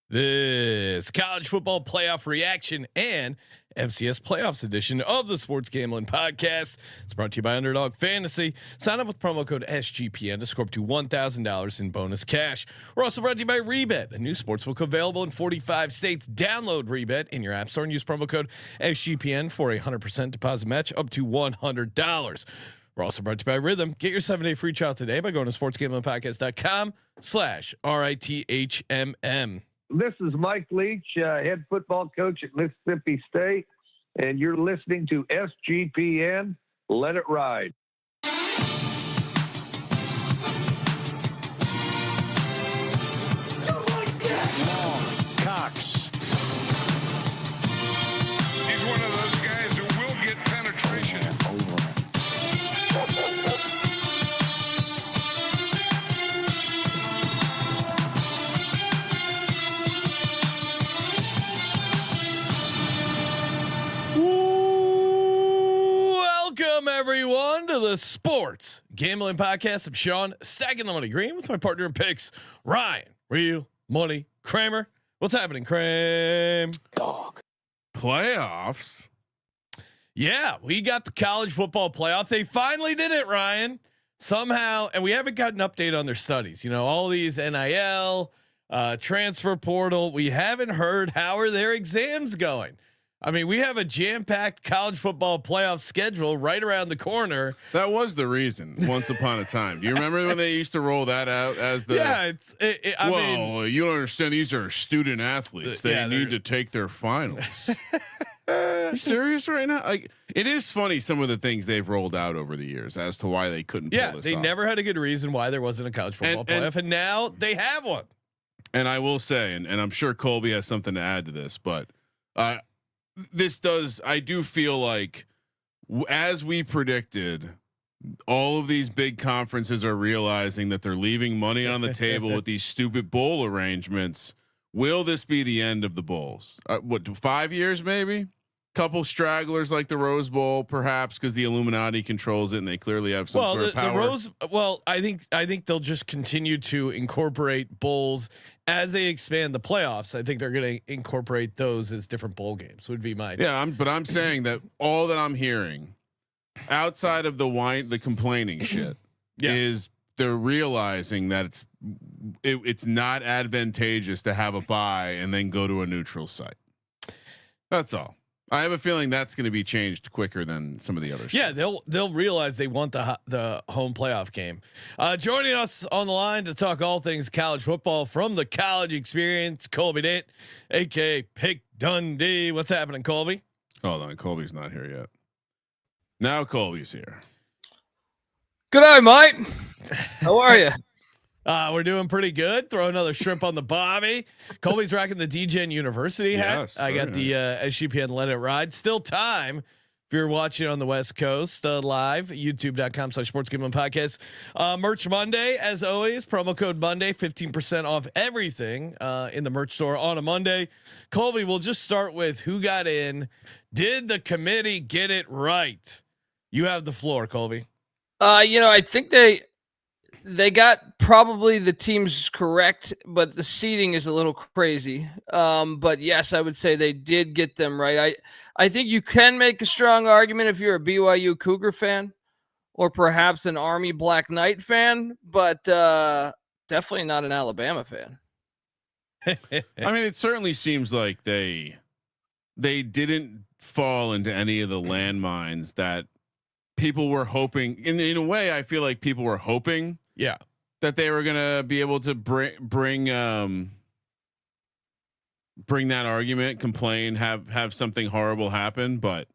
This college football playoff reaction and FCS Playoffs edition of the Sports Gambling Podcast. It's brought to you by Underdog Fantasy. Sign up with promo code SGPN to score up to $1,000 in bonus cash. We're also brought to you by Rebet, a new sportsbook available in 45 states. Download Rebet in your app store and use promo code SGPN for a 100% deposit match up to $100. We're also brought to you by Rhythm. Get your 7-day free trial today by going to sportsgamblingpodcast.com/RITHMM. This is Mike Leach, head football coach at Mississippi State, and you're listening to SGPN. Let it ride. Cox. He's one of those guys who will get penetration. Welcome everyone to the Sports Gambling Podcast. I'm Sean, stacking the money green with my partner in picks, Ryan, Real Money Kramer. What's happening, Kramer? Dog. Playoffs. Yeah, we got the college football playoff. They finally did it, Ryan. Somehow, and we haven't got an update on their studies. You know, all these NIL, transfer portal. We haven't heard how are their exams going. I mean, we have a jam-packed college football playoff schedule right around the corner. That was the reason. Once upon a time, do you remember when they used to roll that out as the? Yeah, I mean, you don't understand. These are student athletes. They need to take their finals. Are you serious right now? Like, it is funny some of the things they've rolled out over the years as to why they couldn't. Yeah, pull this they off. never had a good reason why there wasn't a college football playoff, and now they have one. And I will say, and I'm sure Colby has something to add to this, but I do feel like, as we predicted, all of these big conferences are realizing that they're leaving money on the table with these stupid bowl arrangements. Will this be the end of the bowls? What, 5 years, maybe? Couple stragglers like the Rose Bowl, perhaps, because the Illuminati controls it and they clearly have some sort of power. I think they'll just continue to incorporate bowls as they expand the playoffs. I think they're going to incorporate those as different bowl games. Would be my but I'm saying that all that I'm hearing outside of the complaining shit is they're realizing that it's not advantageous to have a bye and then go to a neutral site. That's all. I have a feeling that's going to be changed quicker than some of the others. Yeah, they'll realize they want the home playoff game. Joining us on the line to talk all things college football from the college experience, Colby Dant, aka Pick Dundee. What's happening, Colby? Hold on, Colby's not here yet. Now Colby's here. Good day, mate. How are you? We're doing pretty good. Throw another shrimp on the bobby. Colby's rocking the DGen University hat. Yes, I got the SGPN Let It Ride. Still time if you're watching on the West Coast live, youtube.com/Sports Gambling Podcast. Merch Monday, as always. Promo code Monday, 15% off everything in the merch store on a Monday. Colby, we'll just start with who got in. Did the committee get it right? You have the floor, Colby. I think they got probably the teams correct, but the seeding is a little crazy. But yes, I would say they did get them right. I think you can make a strong argument if you're a BYU Cougar fan or perhaps an Army Black Knight fan, but definitely not an Alabama fan. I mean, it certainly seems like they didn't fall into any of the landmines that people were hoping. In a way, I feel like people were hoping that they were gonna be able to bring that argument, complain, have something horrible happen, but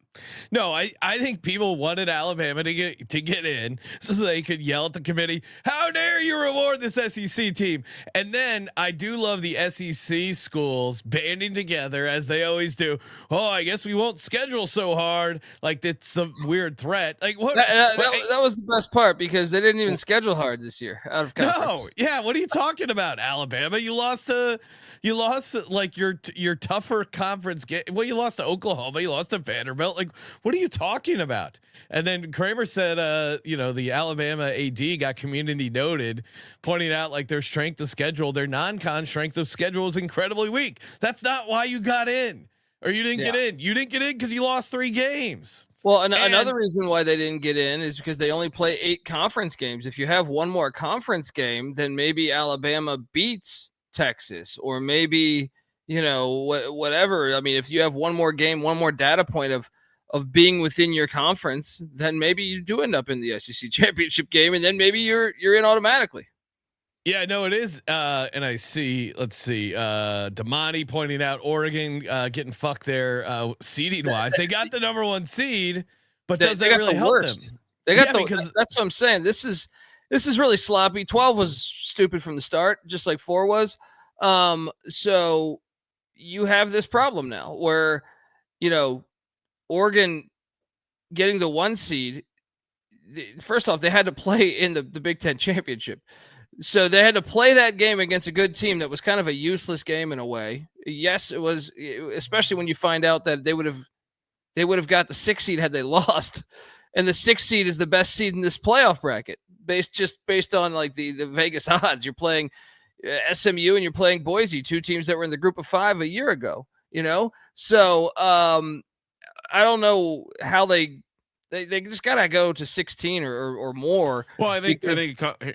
no, I think people wanted Alabama to get in so they could yell at the committee, "How dare you reward this SEC team?" And then I do love the SEC schools banding together as they always do. Oh, I guess we won't schedule so hard. Like it's some weird threat. Like what? That was the best part because they didn't even schedule hard this year out of conference. No, yeah. What are you talking about, Alabama? You lost like your tougher conference game. Well, you lost to Oklahoma. You lost to Vanderbilt. Like, what are you talking about? And then Kramer said, the Alabama AD got community noted, pointing out like their strength of schedule, their non-con strength of schedule is incredibly weak. That's not why you got in, or you didn't get in. You didn't get in because you lost 3 games. Well, another reason why they didn't get in is because they only play 8 conference games. If you have one more conference game, then maybe Alabama beats Texas, or maybe, whatever. I mean, if you have one more game, one more data point of being within your conference, then maybe you do end up in the SEC championship game, and then maybe you're in automatically. Yeah, no, it is. And I see, let's see, Damani pointing out Oregon getting fucked there seeding wise. They got the number 1 seed, but does that really help them? They got because that's what I'm saying. This is really sloppy. 12 was stupid from the start, just like 4 was. So you have this problem now where, Oregon getting the 1 seed. First off, they had to play in the Big Ten championship. So they had to play that game against a good team that was kind of a useless game in a way. Yes, it was, especially when you find out that they would have got the 6 seed had they lost, and the 6 seed is the best seed in this playoff bracket based on like the Vegas odds. You're playing SMU and you're playing Boise, 2 teams that were in the group of 5 a year ago. So I don't know how they just gotta go to 16 or more. Well, I think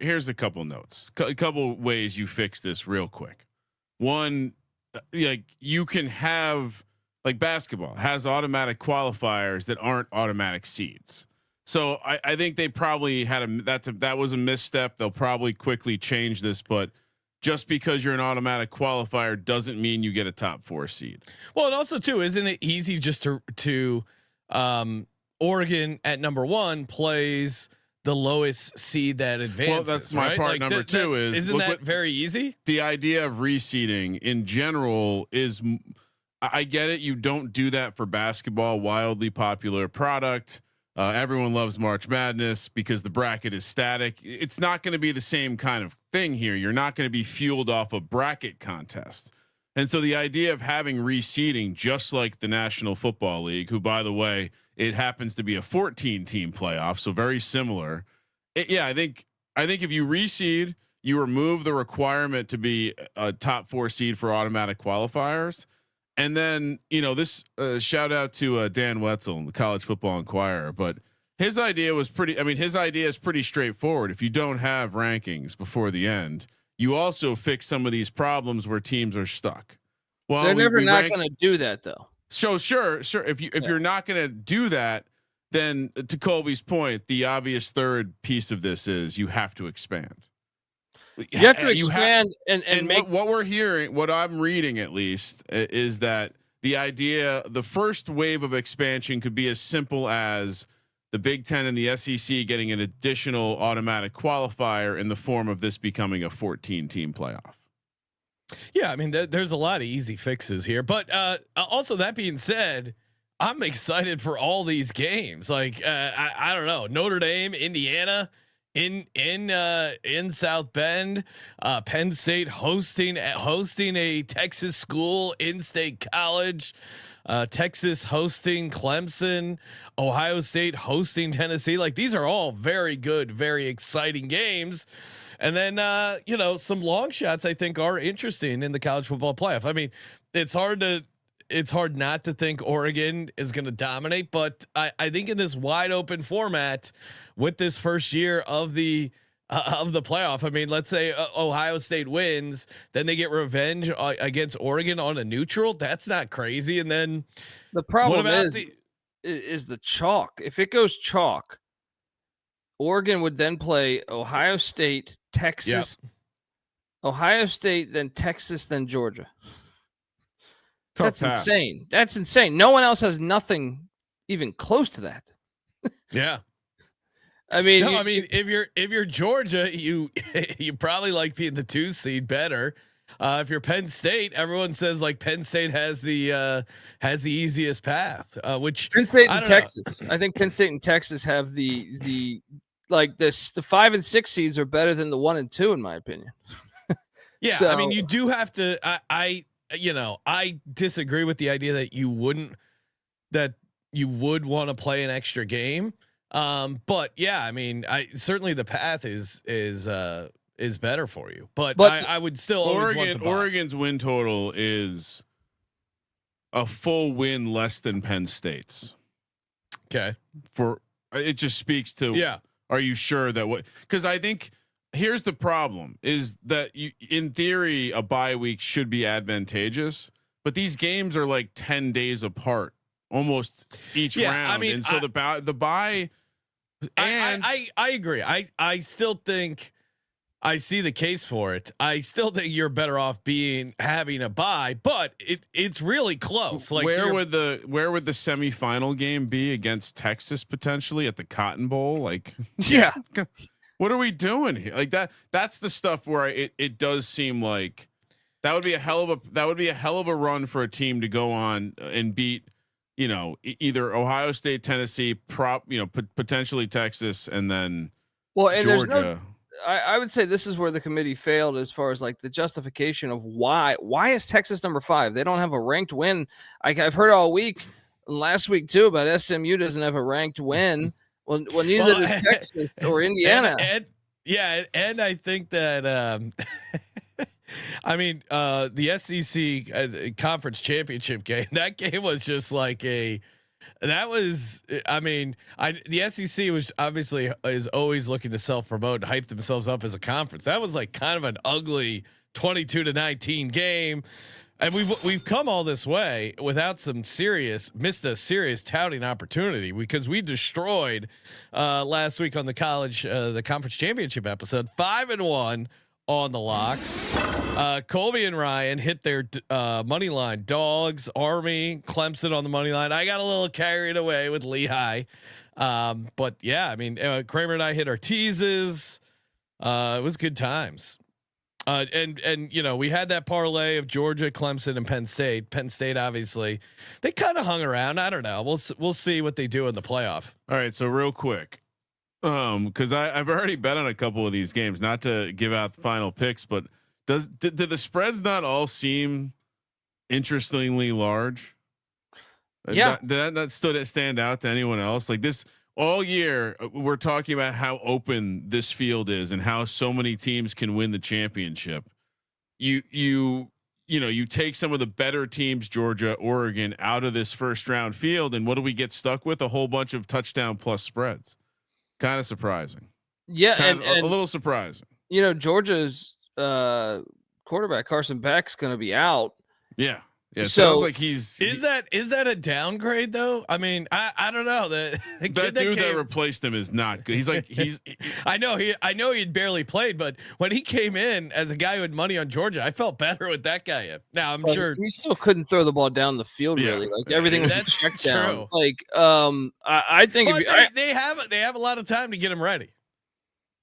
here's a couple notes, a couple ways you fix this real quick. One, like you can have like basketball has automatic qualifiers that aren't automatic seeds. So I think they probably had that was a misstep. They'll probably quickly change this, but just because you're an automatic qualifier doesn't mean you get a top 4 seed. Well, and also too, isn't it easy just to Oregon at number 1 plays the lowest seed that advances. Well, that's my part. Like number 2 isn't that very easy? The idea of reseeding in general is, I get it. You don't do that for basketball, wildly popular product. Everyone loves March Madness because the bracket is static. It's not going to be the same kind of thing here. You're not going to be fueled off of bracket contests. And so the idea of having reseeding, just like the National Football League, who, by the way, it happens to be a 14 team playoff. So very similar. I think if you reseed, you remove the requirement to be a top 4 seed for automatic qualifiers. And then, this shout out to Dan Wetzel, the College Football Inquirer, but his idea was his idea is pretty straightforward. If you don't have rankings before the end, you also fix some of these problems where teams are stuck. Well, they're never not going to do that though. So sure. If you're not going to do that, then to Colby's point, the obvious third piece of this is you have to expand. You have to expand and make what we're hearing, what I'm reading at least, is that the first wave of expansion could be as simple as the Big Ten and the SEC getting an additional automatic qualifier in the form of this becoming a 14 team playoff. Yeah. I mean, there's a lot of easy fixes here, but also that being said, I'm excited for all these games. Like, I don't know, Notre Dame, Indiana, in South Bend, Penn State hosting a Texas school, in-state college, Texas hosting Clemson, Ohio State hosting Tennessee. Like, these are all very good, very exciting games. And then some long shots I think are interesting in the college football playoff. I mean, it's hard not to think Oregon is going to dominate, but I think in this wide open format with this first year of the playoff, I mean, let's say Ohio State wins, then they get revenge against Oregon on a neutral. That's not crazy. And then the problem is the chalk. If it goes chalk, Oregon would then play Ohio State, Texas, Ohio State, then Texas, then Georgia. That's insane. That's insane. No one else has nothing even close to that. Yeah. I mean, if you're Georgia, you probably like being the 2 seed better. If you're Penn State, everyone says like Penn State has the easiest path. Which Penn State and Texas. I think Penn State and Texas have the 5 and 6 seeds are better than the 1 and 2 in my opinion. Yeah, so, I mean, you do have to. I disagree with the idea that you wouldn't. That you would want to play an extra game. But yeah, I mean, I certainly the path is better for you, but I would still always want to buy. Oregon's win total is a full win less than Penn State's. Okay. For it just speaks to, yeah. Are you sure that what, cause I think here's the problem is that you, in theory, a bye week should be advantageous, but these games are like 10 days apart almost each round. I mean, and so the bye, and I agree. I still think I see the case for it. I still think you're better off having a bye, but it's really close. Like where would the semifinal game be against Texas potentially at the Cotton Bowl? Like, yeah, what are we doing here? Like that's the stuff where it does seem like that would be a hell of a run for a team to go on and beat, either Ohio State, Tennessee, potentially Texas, and then Georgia. I would say this is where the committee failed as far as like the justification of why is Texas number 5? They don't have a ranked win. I've heard all week, last week too, about SMU doesn't have a ranked win. Well, neither does Texas or Indiana. And I think that I mean the SEC conference championship game. That game was just like the SEC was obviously is always looking to self-promote and hype themselves up as a conference. That was like kind of an ugly 22-19 game. And we've come all this way without missed a serious touting opportunity because we destroyed last week on the conference championship episode, 5-1 on the locks. Colby and Ryan hit their money line. Dogs, Army, Clemson on the money line. I got a little carried away with Lehigh, but yeah, I mean, Kramer and I hit our teases. It was good times. And we had that parlay of Georgia, Clemson, and Penn State. Penn State, obviously, they kind of hung around. I don't know. We'll see what they do in the playoff. All right, so real quick. Because I've already bet on a couple of these games, not to give out the final picks, but did the spreads not all seem interestingly large? Yeah, did that stand out to anyone else? Like this all year, we're talking about how open this field is and how so many teams can win the championship. You take some of the better teams, Georgia, Oregon, out of this first round field, and what do we get stuck with? A whole bunch of touchdown plus spreads. Kind of surprising. Yeah, and a little surprising. Georgia's quarterback Carson Beck's going to be out. Yeah. Yeah. It So sounds like is that a downgrade though? I mean, I don't know. The that dude that replaced him is not good. I know he'd barely played, but when he came in as a guy who had money on Georgia, I felt better with that guy. Now I'm sure he still couldn't throw the ball down the field really. Like everything was checked down. Like I think they have a lot of time to get him ready.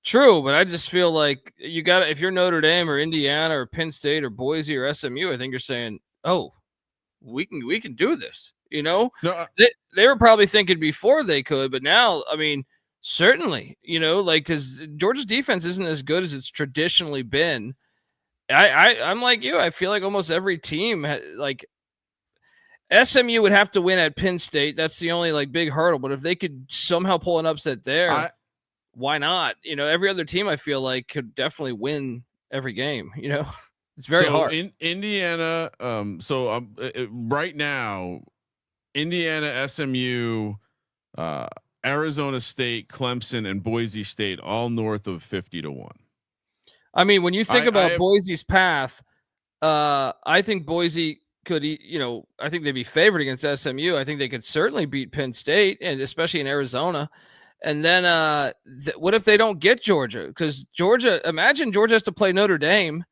True, but I just feel like if you're Notre Dame or Indiana or Penn State or Boise or SMU, I think you're saying, oh, we can do this. No, they were probably thinking before they could, but now, I mean, certainly, because Georgia's defense isn't as good as it's traditionally been. I'm like you. I feel like almost every team, like SMU would have to win at Penn State. That's the only big hurdle. But if they could somehow pull an upset there, why not? Every other team I feel like could definitely win every game. It's very hard. In Indiana, right now, Indiana, SMU, Arizona State, Clemson, and Boise State all north of 50-1. I mean, when you think about Boise's path, I think Boise could, I think they'd be favored against SMU. I think they could certainly beat Penn State, and especially in Arizona. And then what if they don't get Georgia? Because imagine Georgia has to play Notre Dame.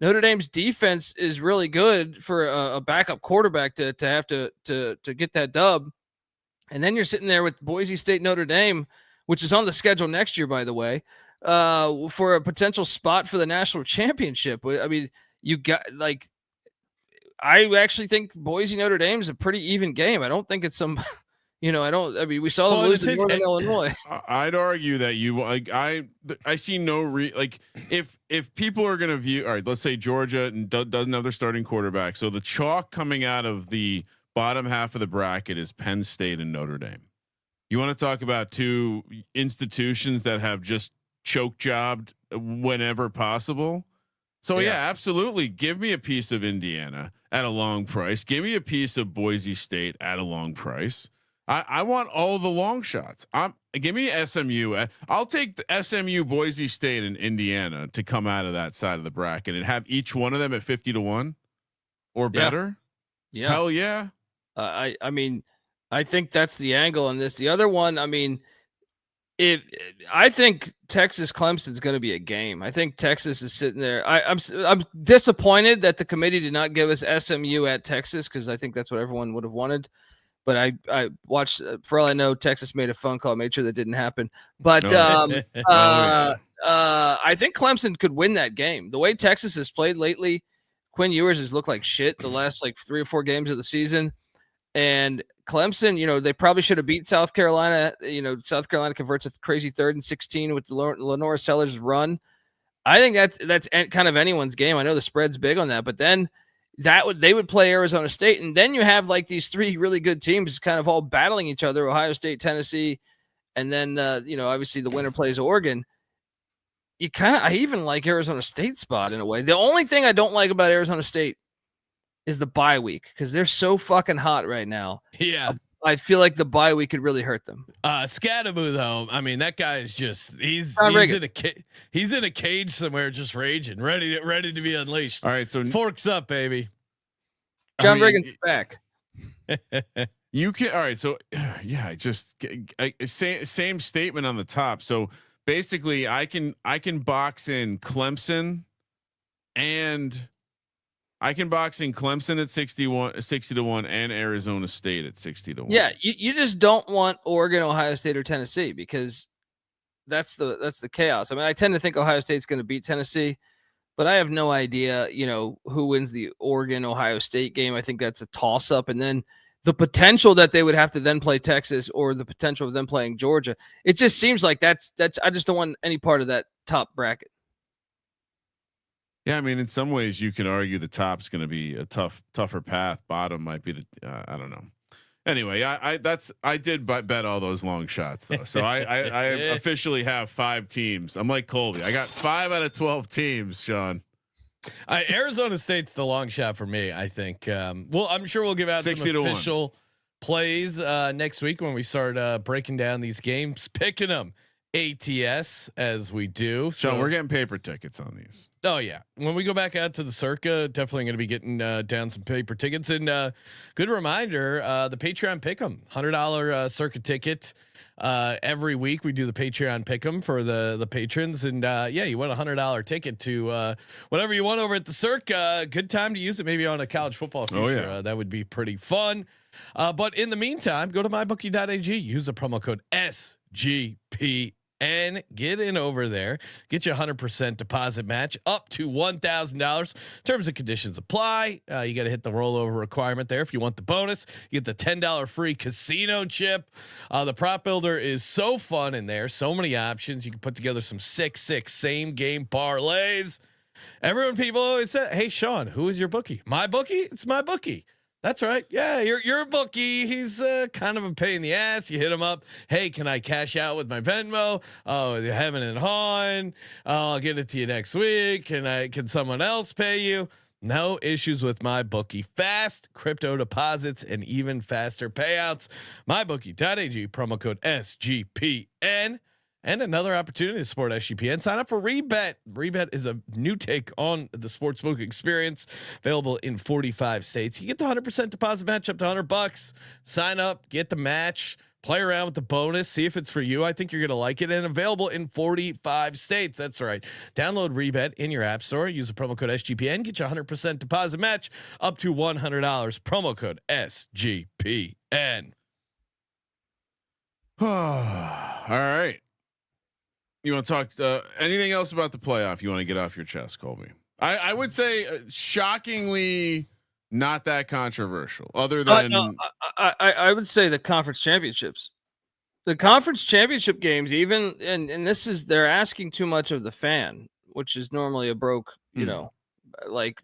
Notre Dame's defense is really good for a backup quarterback to have to get that dub. And then you're sitting there with Boise State, Notre Dame, which is on the schedule next year, by the way, for a potential spot for the national championship. I mean, you got I actually think Boise Notre Dame is a pretty even game. I don't think it's some. We saw them lose to Northern Illinois. I'd argue that I see no if people are going to view, all right, let's say Georgia doesn't have their starting quarterback. So the chalk coming out of the bottom half of the bracket is Penn State and Notre Dame. You want to talk about two institutions that have just choke jobbed whenever possible. So yeah, absolutely. Give me a piece of Indiana at a long price. Give me a piece of Boise State at a long price. I want all the long shots. Give me SMU. I'll take the SMU, Boise State, and Indiana to come out of that side of the bracket and have each one of them at 50-1 or better. Yeah. Hell yeah. I mean, I think that's the angle on this. The other one, I mean, I think Texas Clemson is going to be a game. I think Texas is sitting there. I'm disappointed that the committee did not give us SMU at Texas, because I think that's what everyone would have wanted. But I watched, for all I know, Texas made a phone call, made sure that didn't happen. But I think Clemson could win that game. The way Texas has played lately, Quinn Ewers has looked like shit the last 3 or 4 games of the season. And Clemson, they probably should have beat South Carolina. South Carolina converts a crazy 3rd and 16 with the Lenora Sellers run. I think that's kind of anyone's game. I know the spread's big on that, but then they would play Arizona State, and then you have these 3 really good teams kind of all battling each other: Ohio State, Tennessee, and then obviously the winner plays Oregon. I even like Arizona State spot in a way. The only thing I don't like about Arizona State is the bye week, because they're so fucking hot right now. Yeah. I feel like the bye week could really hurt them. Scadaboo, though, I mean, that guy is just he's in a cage somewhere, just raging, ready to be unleashed. All right, so forks up, baby. John Riggins back. You can. All right, so yeah, same statement on the top. So basically, I can box in Clemson, and I can box in Clemson at 60-1 and Arizona State at 60-1. Yeah. You just don't want Oregon, Ohio State, or Tennessee, because that's the chaos. I mean, I tend to think Ohio State's going to beat Tennessee, but I have no idea, who wins the Oregon, Ohio State game. I think that's a toss up. And then the potential that they would have to then play Texas, or the potential of them playing Georgia. It just seems like that's, I just don't want any part of that top bracket. Yeah, I mean, in some ways, you can argue the top's going to be a tougher path. Bottom might be I don't know. Anyway, I did bet all those long shots though, so I officially have 5 teams. I'm like Colby. I got 5 out of 12 teams, Sean. Arizona State's the long shot for me, I think. I'm sure we'll give out some official plays next week when we start breaking down these games, picking them ATS as we do. So we're getting paper tickets on these. Oh yeah, when we go back out to the Circa, definitely going to be getting down some paper tickets. And good reminder, the Patreon Pick'em, $100 Circa ticket. Every week we do the Patreon Pick'em for the patrons, and you win $100 ticket to whatever you want over at the Circa. Good time to use it, maybe on a college football future. Oh, yeah. That would be pretty fun. But in the meantime, go to mybookie.ag, use the promo code SGP. And get in over there. Get you 100% deposit match up to $1,000. Terms and conditions apply. You got to hit the rollover requirement there. If you want the bonus, you get the $10 free casino chip. The prop builder is so fun in there. So many options. You can put together some 6-6 same game parlays. People always say, "Hey Sean, who is your bookie?" My bookie? It's my bookie. That's right. Yeah, you're a bookie. He's kind of a pain in the ass. You hit him up. Hey, can I cash out with my Venmo? Oh, the Heaven and Hawn. I'll get it to you next week. Can someone else pay you? No issues with my bookie. Fast crypto deposits and even faster payouts. MyBookie.ag, promo code SGPN. And another opportunity to support SGPN. Sign up for Rebet. Rebet is a new take on the sportsbook experience, available in 45 states. You get the 100% deposit match up to $100. Sign up, get the match, play around with the bonus, see if it's for you. I think you're going to like it, and available in 45 states. That's right. Download Rebet in your app store. Use the promo code SGPN. Get your 100% deposit match up to $100. Promo code SGPN. All right. You want to talk anything else about the playoff you want to get off your chest, Colby? I would say shockingly not that controversial, other than I would say the conference championships. The conference championship games, even and this is, they're asking too much of the fan, which is normally a broke, Like,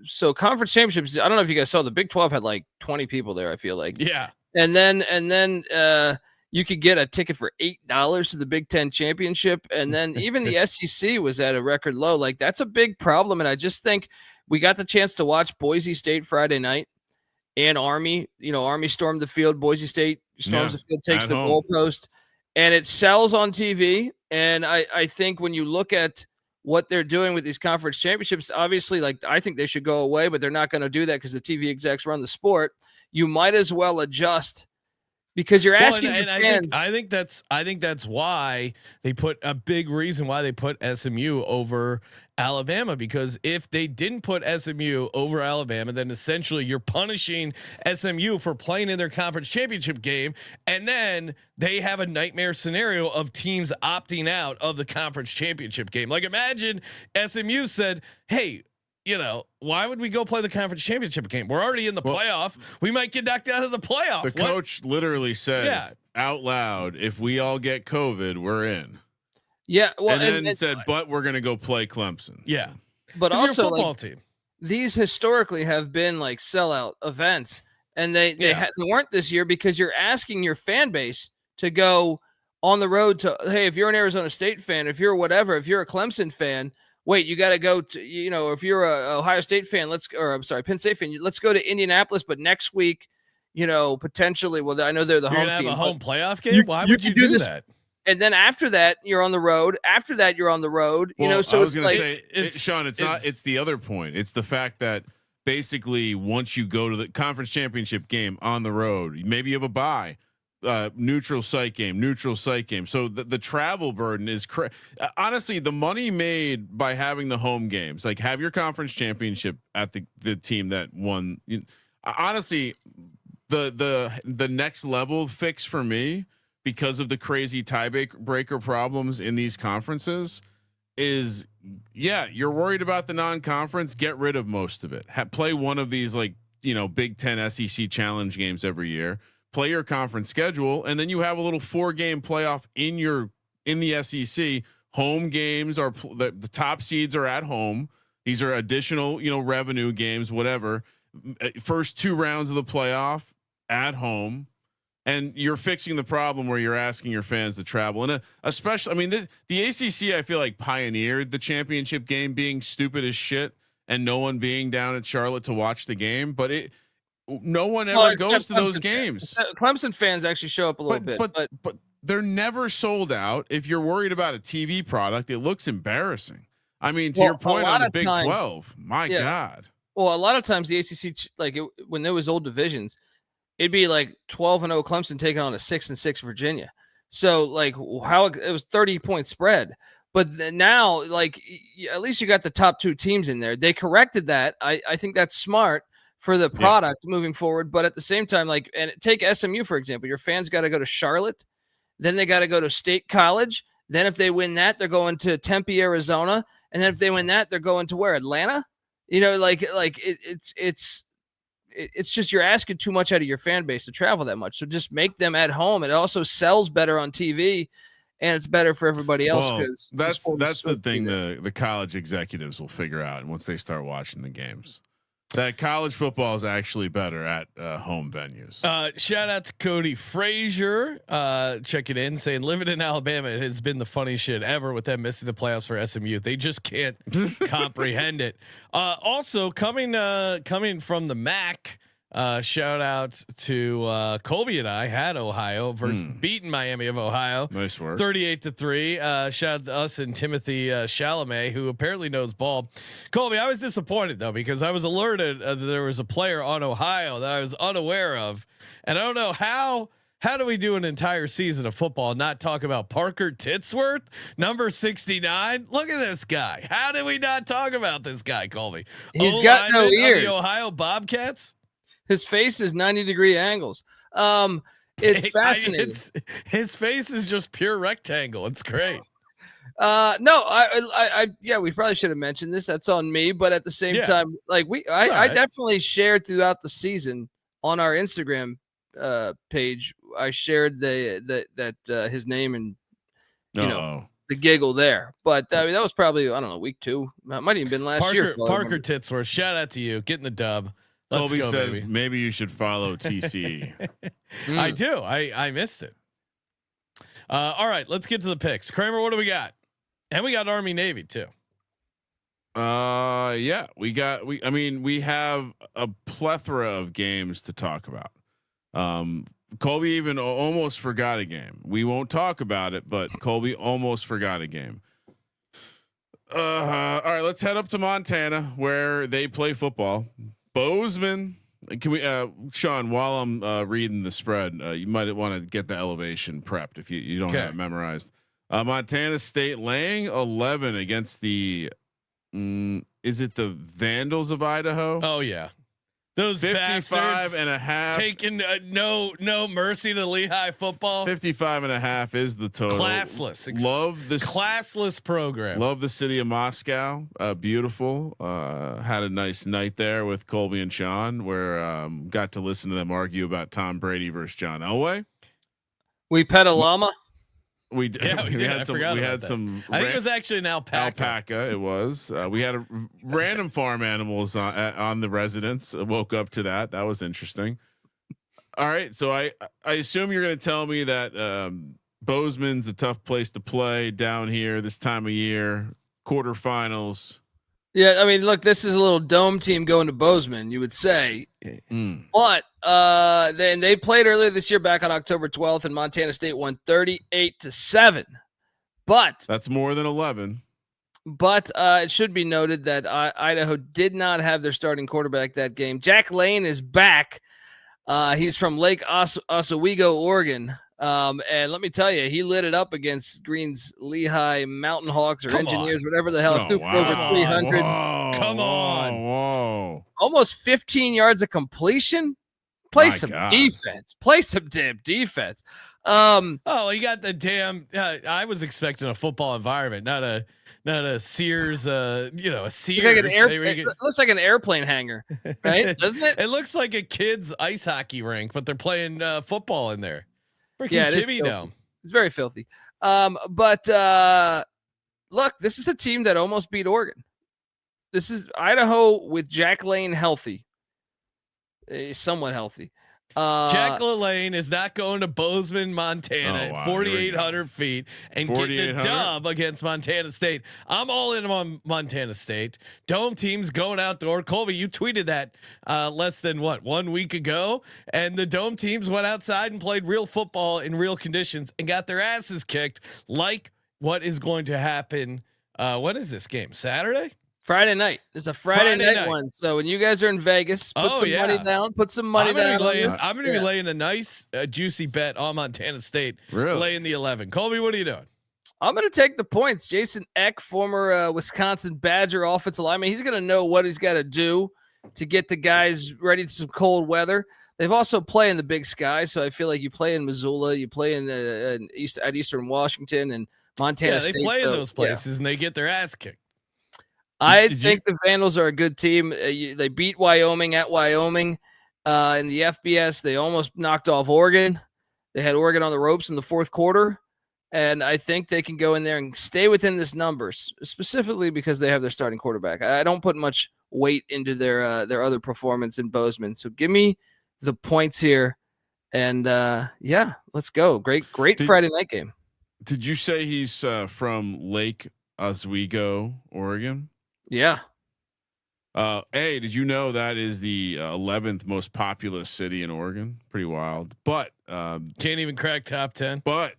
so conference championships, I don't know if you guys saw, the Big 12 had like 20 people there, I feel like. Yeah. And then you could get a ticket for $8 to the Big 10 championship. And then even the SEC was at a record low. Like, that's a big problem. And I just think we got the chance to watch Boise State Friday night and Army. Army stormed the field. Boise State storms the field, takes the goalpost, and it sells on TV. And I think when you look at what they're doing with these conference championships, obviously, like, I think they should go away, but they're not going to do that because the TV execs run the sport. You might as well adjust, because you're asking fans. I think that's why they put a big reason why they put SMU over Alabama, because if they didn't put SMU over Alabama, then essentially you're punishing SMU for playing in their conference championship game, and then they have a nightmare scenario of teams opting out of the conference championship game. Like, imagine SMU said, "Hey, why would we go play the conference championship game? We're already in the playoff. We might get knocked out of the playoff." The coach literally said out loud, "If we all get COVID, we're in." Yeah. Well, and then said, "But we're going to go play Clemson." Yeah. But also, you're a football team. These historically have been like sellout events, and they weren't this year, because you're asking your fan base to go on the road to, hey, if you're an Arizona State fan, if you're whatever, if you're a Clemson fan, wait, you got to go to, if you're a Ohio State fan, Penn State fan, let's go to Indianapolis. But next week, potentially, well, I know they're the home team. Have a home playoff game. Why would you do that? And then after that, you're on the road. After that, you're on the road. Well, So I was it's going like, to say, Sean, it's the other point. It's the fact that basically once you go to the conference championship game on the road, maybe you have a bye. Neutral site game. So the travel burden is honestly, the money made by having the home games, like have your conference championship at the team that won. Honestly, the next level fix for me, because of the crazy tiebreaker problems in these conferences, is you're worried about the non-conference. Get rid of most of it. Play one of these Big 10 SEC challenge games every year. Play your conference schedule, and then you have a little 4-game playoff in the SEC. Home games are the top seeds are at home. These are additional, revenue games, whatever. First 2 rounds of the playoff at home, and you're fixing the problem where you're asking your fans to travel. And especially, the ACC, I feel like, pioneered the championship game being stupid as shit and no one being down at Charlotte to watch the game, but no one ever goes to those games. Clemson fans actually show up a little bit, but they're never sold out. If you're worried about a TV product, it looks embarrassing. To your point on the Big 12, God. Well, a lot of times the ACC, when there was old divisions, it'd be like 12-0 Clemson taking on a 6-6 Virginia. So how it was 30-point spread. But now, at least you got the top 2 teams in there. They corrected that. I think that's smart for the product moving forward. But at the same time, and take SMU, for example, your fans got to go to Charlotte, then they got to go to State College. Then if they win that, they're going to Tempe, Arizona. And then if they win that, they're going to where? Atlanta? It's just, you're asking too much out of your fan base to travel that much. So just make them at home. It also sells better on TV, and it's better for everybody else. Because that's the thing the college executives will figure out, and once they start watching the games, that college football is actually better at home venues. Shout out to Cody Frazier, checking in, saying living in Alabama, it has been the funniest shit ever with them missing the playoffs for SMU. They just can't comprehend it. Also coming from the MAC, shout out to Colby and I had Ohio versus beating Miami of Ohio. Nice work. 38-3. Shout out to us and Timothy Chalamet, who apparently knows ball. Colby, I was disappointed though, because I was alerted that there was a player on Ohio that I was unaware of, and I don't know how do we do an entire season of football and not talk about Parker Titsworth, number 69? Look at this guy. How did we not talk about this guy, Colby? He's got no ears. The Ohio Bobcats. His face is 90-degree angles. It's fascinating. His face is just pure rectangle. It's great. We probably should have mentioned this. That's on me. But at the same time, I definitely shared throughout the season on our Instagram page. I shared that his name and the giggle there. But I mean, that was probably, I don't know, week 2. That might even been last year. Parker Titsworth, shout out to you, getting the dub. Let's Colby go, says baby. maybe you should follow TCE. I do. I missed it. All right, let's get to the picks. Kramer, what do we got? And we got Army Navy too. Yeah, we have a plethora of games to talk about. Colby even almost forgot a game. We won't talk about it, but Colby almost forgot a game. All right, let's head up to Montana where they play football. Bozeman. Can we, Sean? While I'm reading the spread, you might want to get the elevation prepped if you don't have it memorized. Montana State laying 11 against the. Is it the Vandals of Idaho? Oh yeah, those 55 and a half taking no mercy to Lehigh football. 55 and a half is the total. Classless. Love this classless program. Love the city of Moscow. Beautiful. Had a nice night there with Colby and Sean, where got to listen to them argue about Tom Brady versus John Elway. We pet a llama. We did. Yeah, we did. We had some. I think it was actually an alpaca. Alpaca. It was. We had random farm animals on the residence. Woke up to that. That was interesting. All right. So I assume you're going to tell me that Bozeman's a tough place to play down here this time of year. Quarterfinals. Yeah, I mean, look, this is a little dome team going to Bozeman, you would say. But then they played earlier this year back on October 12th, and Montana State won 38-7. But that's more than 11. But it should be noted that Idaho did not have their starting quarterback that game. Jack Lane is back. He's from Lake Oswego, Oregon. And let me tell you, he lit it up against Green's Lehigh Mountain Hawks or Engineers, whatever the hell. Threw for over 300. Come on. Whoa. Almost 15 yards of completion. Play some defense. Play some damn defense. Oh, you got the damn. I was expecting a football environment, not a Sears. A Sears. It looks like an airplane hangar, right? Doesn't it? It looks like a kid's ice hockey rink, but they're playing football in there. Freaking yeah, Jimmy Dome. It's very filthy. But look, this is a team that almost beat Oregon. This is Idaho with Jack Lane healthy, somewhat healthy. Jack LaLanne is not going to Bozeman, Montana, at 4,800 feet and getting a dub against Montana State. I'm all in on Montana State. Dome teams going outdoor. Colby, you tweeted that less than 1 week ago, and the Dome teams went outside and played real football in real conditions and got their asses kicked. Like what is going to happen? What is this game? Saturday? Friday night. It's a Friday night one. So when you guys are in Vegas, put some money down. Put some money down. I'm going to be laying a nice, juicy bet on Montana State. Really? Laying the 11. Colby, what are you doing? I'm going to take the points. Jason Eck, former Wisconsin Badger offensive lineman, he's going to know what he's got to do to get the guys ready to some cold weather. They've also played in the Big Sky, so I feel like you play in Missoula, you play in Eastern Washington and Montana State. They play in those places and they get their ass kicked. I think the Vandals are a good team. They beat Wyoming at Wyoming in the FBS. They almost knocked off Oregon. They had Oregon on the ropes in the fourth quarter. And I think they can go in there and stay within this numbers, specifically because they have their starting quarterback. I don't put much weight into their other performance in Bozeman. So give me the points here. And let's go. Great Friday night game. Did you say he's from Lake Oswego, Oregon? Yeah. Hey, did you know that is the 11th most populous city in Oregon? Pretty wild. But can't even crack top 10. But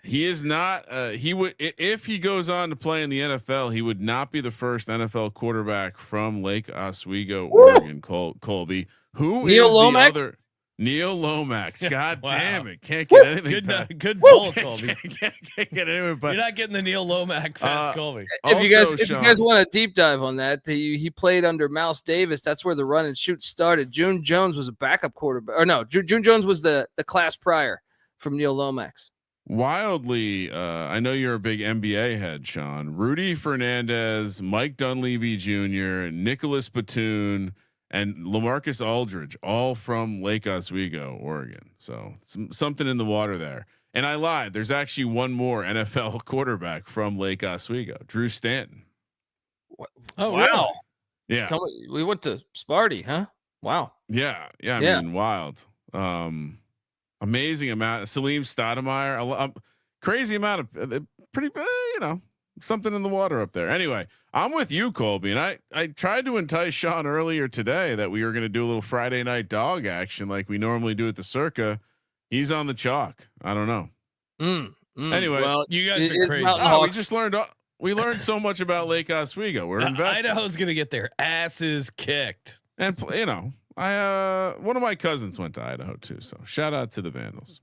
he is not. He would if he goes on to play in the NFL. He would not be the first NFL quarterback from Lake Oswego, Oregon. Colby, who Neil is Lomax? the other? Neil Lomax. God Wow. damn it. Can't get anything. Good pull, Colby. Can't get anything. But you're not getting the Neil Lomax fast, Colby. If you guys want a deep dive on that, he played under Mouse Davis. That's where the run and shoot started. June Jones was a backup quarterback. Or no, June Jones was the class prior from Neil Lomax. Wildly, I know you're a big NBA head, Sean. Rudy Fernandez, Mike Dunleavy Jr., Nicholas Batum, and LaMarcus Aldridge, all from Lake Oswego, Oregon. So something in the water there. And I lied. There's actually one more NFL quarterback from Lake Oswego, Drew Stanton. Oh, wow. really? Yeah. We went to Sparty, huh? Wow. Yeah. I mean, wild. Amazing amount. Salim Stoudemire, crazy amount of pretty, something in the water up there. Anyway, I'm with you, Colby, and I tried to entice Sean earlier today that we were going to do a little Friday night dog action like we normally do at the Circa. He's on the chalk. I don't know. Anyway, well, you guys are crazy. We learned so much about Lake Oswego. We're invested. Idaho's going to get their asses kicked. And one of my cousins went to Idaho too. So shout out to the Vandals.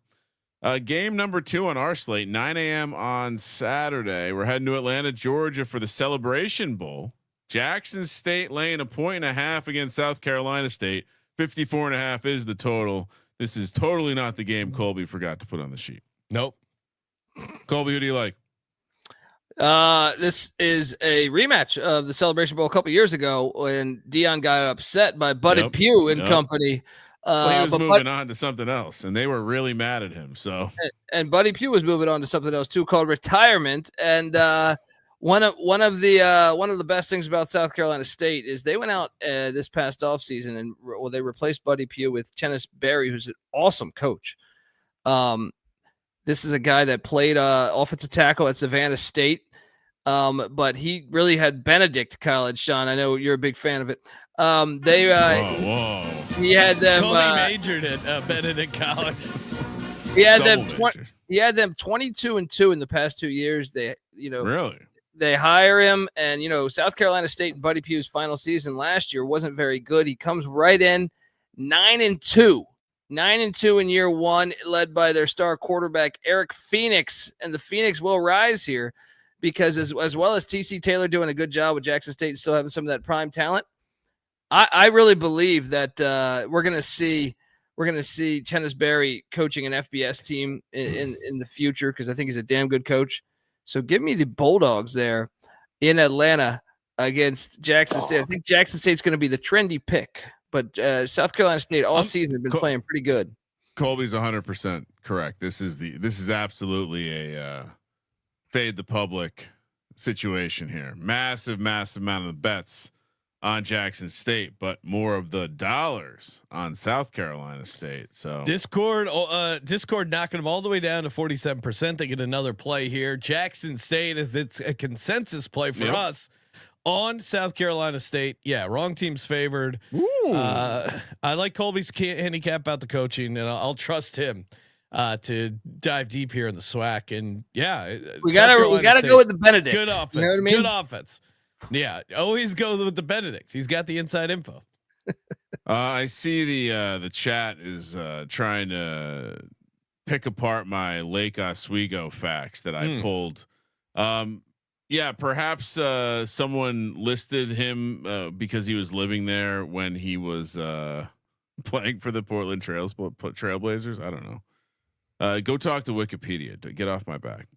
Game number 2 on our slate, 9 a.m. on Saturday. We're heading to Atlanta, Georgia for the Celebration Bowl. Jackson State laying 1.5 against South Carolina State. 54.5 is the total. This is totally not the game Colby forgot to put on the sheet. Nope. Colby, who do you like? This is a rematch of the Celebration Bowl a couple years ago when Dion got upset by Buddy Pugh and company. Well, he was moving on to something else, and they were really mad at him. So, and Buddy Pugh was moving on to something else too, called retirement. And one of the best things about South Carolina State is they went out this past offseason and they replaced Buddy Pugh with Chennis Berry, who's an awesome coach. This is a guy that played offensive tackle at Savannah State. But he really had Benedict College, Sean. I know you're a big fan of it. He had them. Colby majored at Benedict College. He had them. He had them 22-2 in the past 2 years. They, really, they hire him, and South Carolina State and Buddy Pugh's final season last year wasn't very good. He comes right in 9-2 in year 1, led by their star quarterback Eric Phoenix, and the Phoenix will rise here. Because as well as TC Taylor doing a good job with Jackson State and still having some of that prime talent, I really believe that we're gonna see Chennis Berry coaching an FBS team in the future, because I think he's a damn good coach. So give me the Bulldogs there in Atlanta against Jackson State. I think Jackson State's going to be the trendy pick, but South Carolina State all season have been playing pretty good. Colby's 100% correct. This is absolutely a fade the public situation here. Massive amount of bets on Jackson State, but more of the dollars on South Carolina State. So Discord knocking them all the way down to 47%. They get another play here. Jackson State, as it's a consensus play for us on South Carolina State. Yeah, wrong team's favored. I like Colby's handicap about the coaching, and I'll trust him to dive deep here in the SWAC. And we gotta go with the Benedict. Good offense. You know what I mean? Good offense. Yeah, always go with the Benedict. He's got the inside info. I see the chat is trying to pick apart my Lake Oswego facts that I pulled. Perhaps someone listed him because he was living there when he was playing for the Portland Trailblazers. I don't know. Go talk to Wikipedia. Get off my back.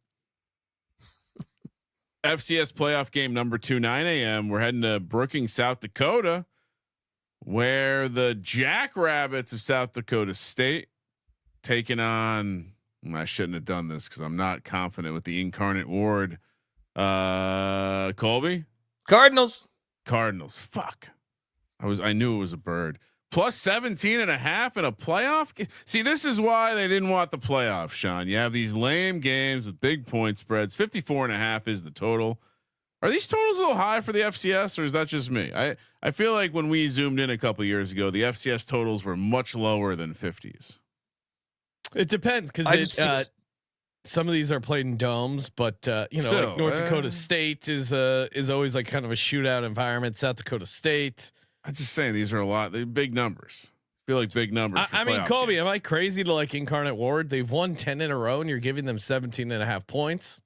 FCS playoff game number 2, 9 a.m. We're heading to Brookings, South Dakota, where the Jackrabbits of South Dakota State taking on. I shouldn't have done this because I'm not confident with the Incarnate Ward. Colby, Cardinals. Fuck. I knew it was a bird. Plus 17.5 in a playoff. See, this is why they didn't want the playoff, Sean. You have these lame games with big point spreads. 54.5 is the total. Are these totals a little high for the FCS, or is that just me? I feel like when we zoomed in a couple years ago, the FCS totals were much lower than 50s. It depends, because some of these are played in domes, but still, like North Dakota State is always like kind of a shootout environment. South Dakota State. I'm just saying these are they're big numbers. I feel like big numbers. I mean, Colby, am I crazy to like Incarnate Ward? They've won 10 in a row and you're giving them 17.5 points.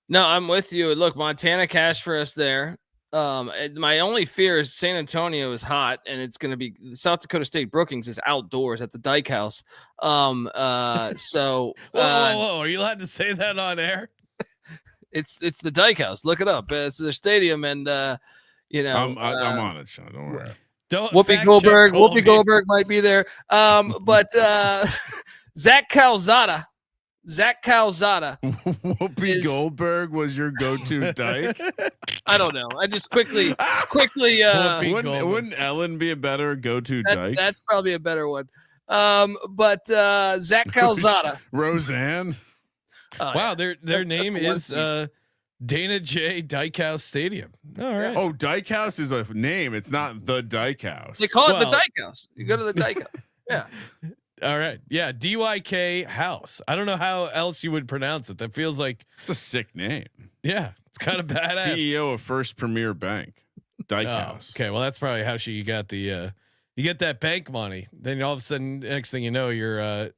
No, I'm with you. Look, Montana cash for us there. My only fear is San Antonio is hot, and it's going to be South Dakota State Brookings is outdoors at the Dyke House. So whoa, are you allowed to say that on air? It's the Dyke House. Look it up. It's their stadium, and I'm on it, Sean. Don't worry. Whoopi Goldberg might be there. But Zach Calzada Zach Calzada. Whoopi Goldberg was your go-to dyke. I don't know. I just quickly. Wouldn't Ellen be a better go-to dyke? That's probably a better one. But Zach Calzada. Roseanne. Wow, their name is Dana J. Dyke House Stadium. All right. Oh, Dyke House is a name. It's not the Dyke House. They call it the Dyke House. You go to the Dyke House. Yeah. All right. Yeah. DYK House. I don't know how else you would pronounce it. That feels like it's a sick name. Yeah. It's kind of badass. CEO of First Premier Bank. Dyke House. Okay. Well, that's probably how you got the, you get that bank money. Then all of a sudden, next thing you know, you're,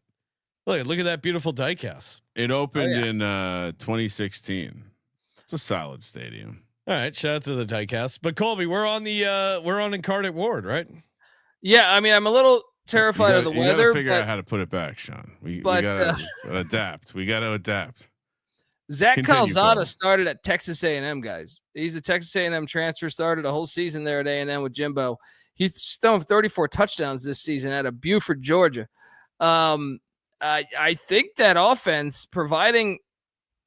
look at that beautiful Dyke House. It opened in 2016. It's a solid stadium. All right. Shout out to the Dyke House. But Colby, we're on Incarnate Ward, right? Yeah. I mean, I'm a little terrified of the weather. You gotta figure out how to put it back, Sean. We gotta adapt. We gotta adapt. Zach Calzada started at Texas A&M, guys. He's a Texas A&M transfer. Started a whole season there at A&M with Jimbo. He's thrown 34 touchdowns this season out of Buford, Georgia. I think that offense, providing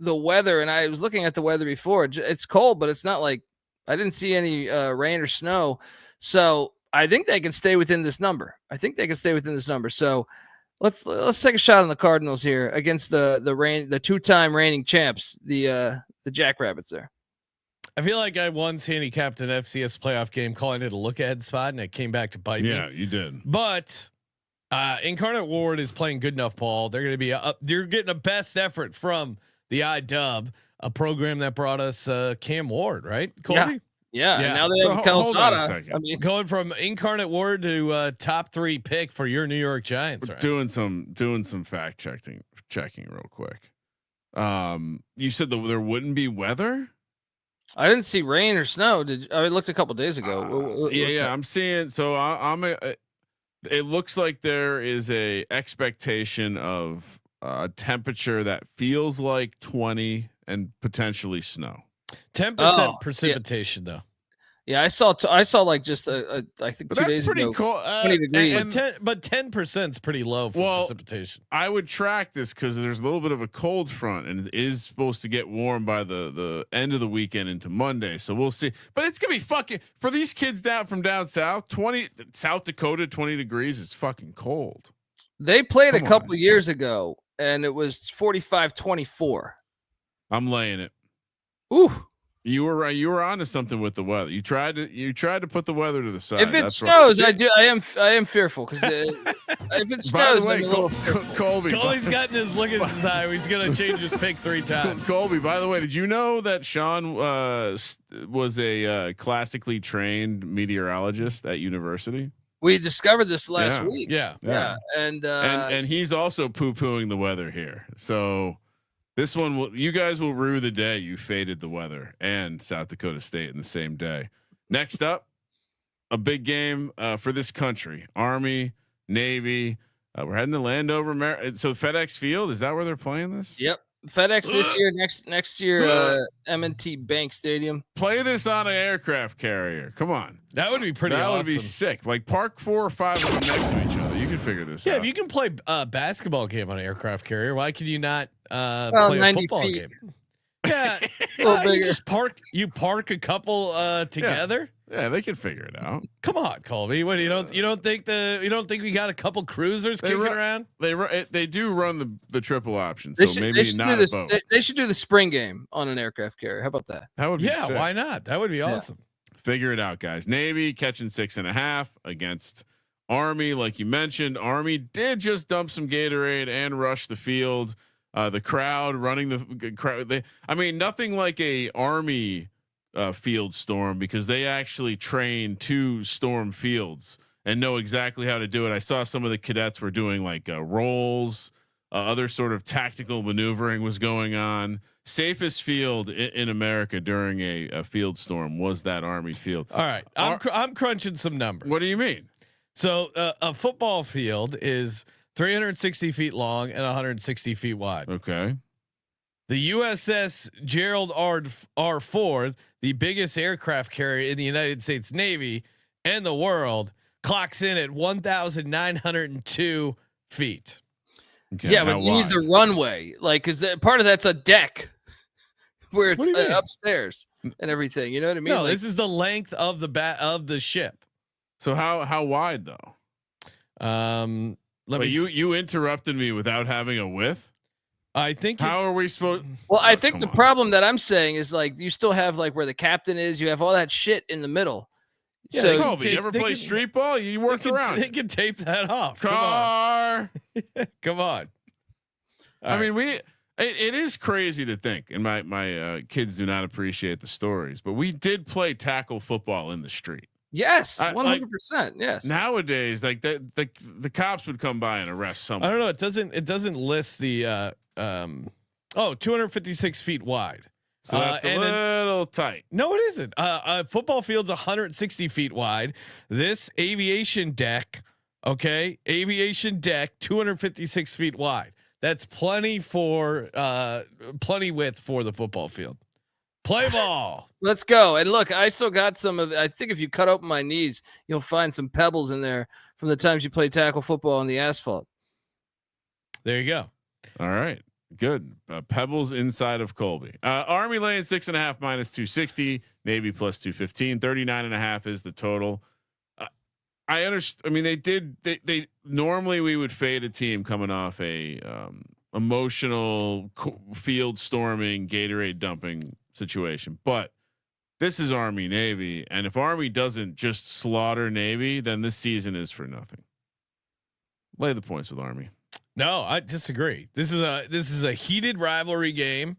the weather, and I was looking at the weather before. It's cold, but it's not like I didn't see any rain or snow. So I think they can stay within this number. So let's take a shot on the Cardinals here against the two-time reigning champs, the Jackrabbits there. I feel like I once handicapped an FCS playoff game, calling it a look-ahead spot, and it came back to bite me. Yeah, you did. But Incarnate Ward is playing good enough ball. They're going to be they're getting a best effort from the iDub, a program that brought us Cam Ward, right, Colby? Yeah. And now they have Calzada. I mean, going from Incarnate Ward to top 3 pick for your New York Giants. We're right? doing some fact checking real quick. You said there wouldn't be weather. I didn't see rain or snow. I looked a couple days ago. Yeah. I'm seeing. So it looks like there is a expectation of a temperature that feels like 20 and potentially snow. 10% precipitation though. Yeah, I saw like just I think 2 days pretty ago. Cool. 20 degrees. But 10% is pretty low for precipitation. I would track this because there's a little bit of a cold front, and it is supposed to get warm by the end of the weekend into Monday. So we'll see. But it's gonna be fucking for these kids from down south. South Dakota, 20 degrees is fucking cold. They played a couple years ago, and it was 45-24. I'm laying it. Ooh. You were right. You were onto something with the weather. You tried to put the weather to the side. If it snows, I am fearful because if it snows, by the way, Colby's gotten his look at his eye. He's gonna change his pick 3 times. Colby, by the way, did you know that Sean was a classically trained meteorologist at university? We discovered this last week. Yeah. And he's also poo-pooing the weather here. So. This one you guys will rue the day you faded the weather and South Dakota State in the same day. Next up, a big game for this country: Army, Navy. We're heading to Landover, so FedEx Field, is that where they're playing this? Yep, FedEx this year. Next year, M&T Bank Stadium. Play this on an aircraft carrier. Come on, that would be pretty. That would be sick. Like park 4 or 5 of them next to each other. You can figure this out. Yeah, if you can play a basketball game on an aircraft carrier, why could you not play a football game? Yeah, you just park a couple together. Yeah, they can figure it out. Come on, Colby. What you don't think we got a couple cruisers kicking around? They do run the triple option, so maybe not a boat. They should do the spring game on an aircraft carrier. How about that? That would be sick. Why not? That would be awesome. Figure it out, guys. Navy catching 6.5 against Army, like you mentioned. Army did just dump some Gatorade and rush the field. The crowd running the crowd. Nothing like a Army field storm, because they actually train 2 storm fields and know exactly how to do it. I saw some of the cadets were doing like rolls, other sort of tactical maneuvering was going on. Safest field in America during a field storm was that Army field. All right, I'm crunching some numbers. What do you mean? So a football field is 360 feet long and 160 feet wide. Okay. The USS Gerald R. Ford, the biggest aircraft carrier in the United States Navy and the world, clocks in at 1,902 feet. Okay, Yeah, but you need the runway, like, because part of that's a deck where it's upstairs and everything. You know what I mean? No, like, this is the length of the ship. So how wide though? You interrupted me without having a width. I think. How are we supposed? Well, I think the problem that I'm saying is like you still have like where the captain is. You have all that shit in the middle. Yeah, so Colby, you ever play street ball? You worked around. They can tape that off. Car. Come on. I mean, it is crazy to think, and my kids do not appreciate the stories, but we did play tackle football in the street. Yes, 100%. Yes. Nowadays, like the cops would come by and arrest someone. I don't know. It doesn't list the 256 feet wide. So that's a little tight. No, it isn't. Football field's 160 feet wide. This aviation deck, aviation deck, 256 feet wide. That's plenty width for the football field. Play ball. Let's go. And look, I still got some of. I think if you cut open my knees, you'll find some pebbles in there from the times you played tackle football on the asphalt. There you go. All right. Good. Pebbles inside of Colby. Army laying 6.5 minus 260, Navy plus 215, 39.5 is the total. I understand. I mean, they normally we would fade a team coming off a emotional field storming, Gatorade dumping situation, but this is Army Navy. And if Army doesn't just slaughter Navy, then this season is for nothing. Lay the points with Army. No, I disagree. This is a heated rivalry game.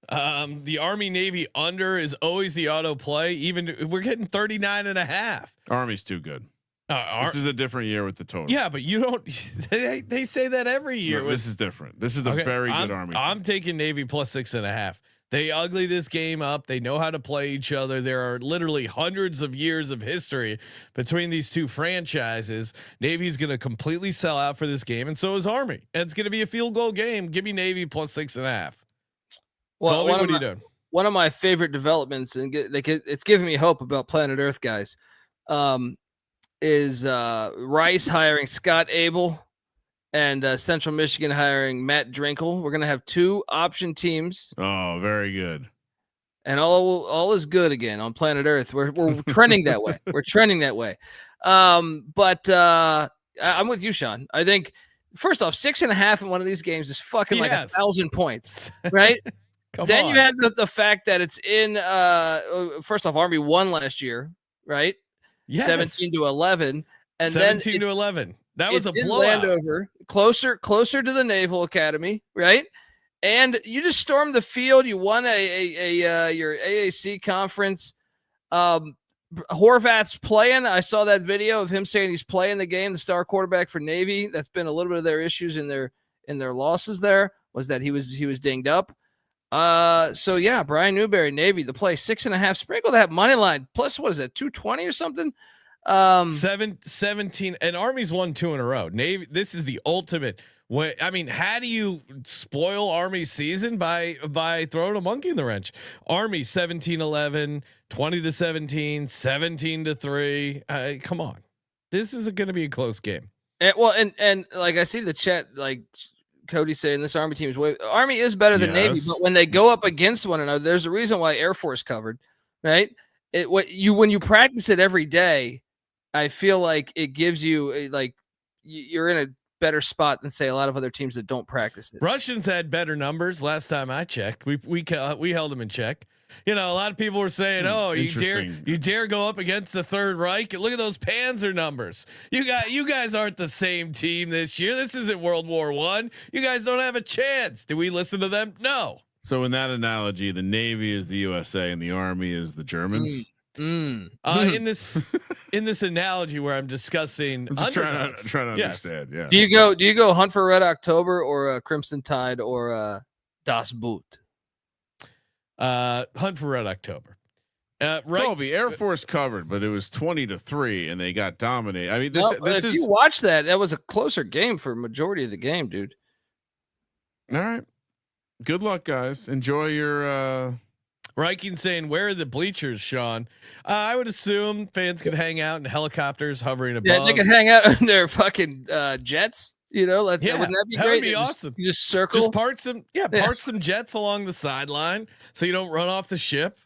The Army Navy under is always the auto play. Even we're getting 39.5. Army's too good. This is a different year with the total. Yeah, but you don't. They say that every year. No, this is different. This is a very good Army team. I'm taking Navy plus 6.5. They ugly this game up. They know how to play each other. There are literally hundreds of years of history between these two franchises. Navy's going to completely sell out for this game, and so is Army. And it's going to be a field goal game. Give me Navy plus 6.5. Well, what are you doing? One of my favorite developments, and it's giving me hope about Planet Earth, guys, is Rice hiring Scott Abel and Central Michigan hiring Matt Drinkle. We're going to have 2 option teams. Oh, very good. And all is good again on Planet Earth. We're trending that way. We're trending that way. But I'm with you, Sean. I think first off, 6.5 in one of these games is fucking like 1,000 points, right? Then you have the fact that it's in first off, Army won last year, right? Yes. 17-11, and 17-11. That was a blowout. Landover, closer to the Naval Academy, right? And you just stormed the field. You won your AAC conference. Horvath's playing. I saw that video of him saying he's playing the game. The star quarterback for Navy. That's been a little bit of their issues in their losses. There was that he was dinged up. So yeah, Brian Newberry, Navy, the play 6.5. Sprinkle that money line plus. What is that? 220 or something? 17 and Army's won 2 in a row. Navy. This is the ultimate way. I mean, how do you spoil Army's season by throwing a monkey in the wrench? Army 17-11, 20-17, 17-3. Come on, this is going to be a close game. And like I see the chat, like Cody saying this Army team is Army is better than Navy, but when they go up against one another, there's a reason why Air Force covered, right? When you practice it every day, I feel like it gives you you're in a better spot than say a lot of other teams that don't practice it. Russians had better numbers last time I checked. We held them in check. You know, a lot of people were saying, "Oh, you dare go up against the Third Reich? Look at those Panzer numbers. You guys aren't the same team this year. This isn't World War I. You guys don't have a chance." Do we listen to them? No. So in that analogy, the Navy is the USA and the Army is the Germans. In this analogy where I'm discussing, I'm just trying to understand. Yeah. Do you go Hunt for Red October or Crimson Tide or Das Boot? Hunt for Red October. Right. Colby, Air Force covered, but it was 20-3 and they got dominated. I mean, this is. You watch that was a closer game for majority of the game, dude. All right. Good luck, guys. Enjoy your. Reiking saying, "Where are the bleachers, Sean?" I would assume fans could hang out in helicopters hovering above. Yeah, they could hang out in their fucking jets. Wouldn't that be that great? would be awesome. You just circle. Just park some jets along the sideline so you don't run off the ship.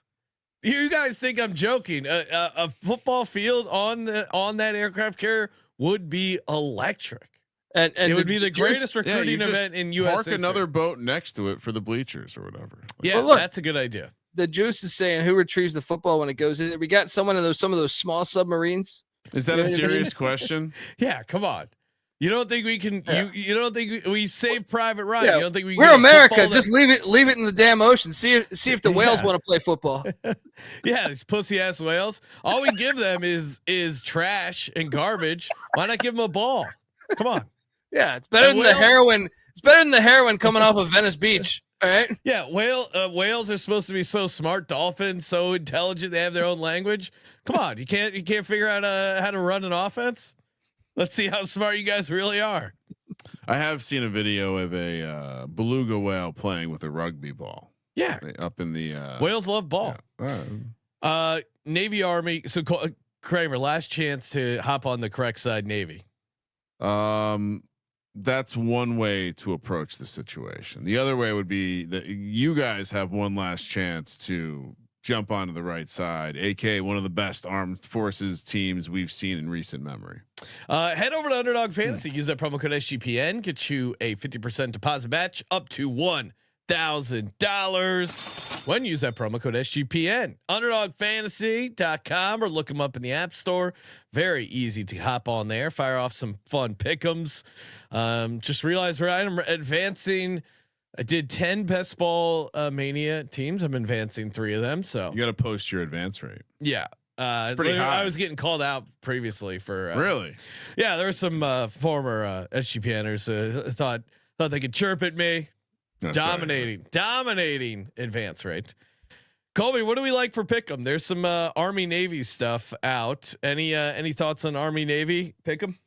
You guys think I'm joking? A football field on that aircraft carrier would be electric. And it would be the greatest recruiting event in U.S. Park history. another boat next to it for the bleachers or whatever. Yeah, look, that's a good idea. The Juice is saying, who retrieves the football when it goes in? We got some of those small submarines. Is that a serious question? Yeah, come on. You don't think we can? Yeah. You don't think we save Private Ryan? Yeah. You don't think we? We're America. Just leave it in the damn ocean. See if the whales want to play football. Yeah, these pussy ass whales. All we give them is trash and garbage. Why not give them a ball? Come on. Yeah, it's better than the heroin. It's better than the heroin coming off of Venice Beach. All right. Yeah, whales are supposed to be so smart. Dolphins so intelligent. They have their own language. Come on, you can't figure out how to run an offense. Let's see how smart you guys really are. I have seen a video of a beluga whale playing with a rugby ball. Yeah, up in the whales love ball. Yeah. Navy Army. So Kramer, last chance to hop on the correct side. Navy. That's one way to approach the situation. The other way would be that you guys have one last chance to jump onto the right side, aka one of the best armed forces teams we've seen in recent memory. Head over to Underdog Fantasy. Use that promo code SGPN. Get you a 50% deposit match up to $1,000 when you use that promo code SGPN. UnderdogFantasy.com or look them up in the App Store. Very easy to hop on there. Fire off some fun pick'ems. Just realized I'm advancing. I did 10 best ball mania teams. I'm advancing 3 of them. So you got to post your advance rate. Yeah. It's pretty high. I was getting called out previously for really. Yeah, there were some former SGPNers thought they could chirp at me. No, dominating advance rate. Colby, what do we like for pick'em? There's some Army Navy stuff out. Any thoughts on Army Navy pick'em?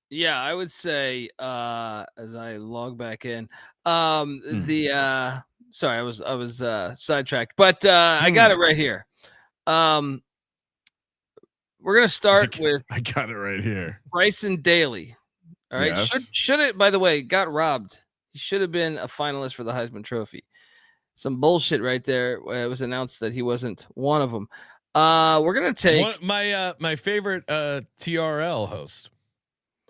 Yeah, I would say as I log back in, sorry, I was sidetracked, but I got it right here. We're gonna start with. I got it right here. Bryson Daly. All right, yes. should it? By the way, got robbed. He should have been a finalist for the Heisman Trophy. Some bullshit right there. It was announced that he wasn't one of them. We're gonna take my favorite TRL host.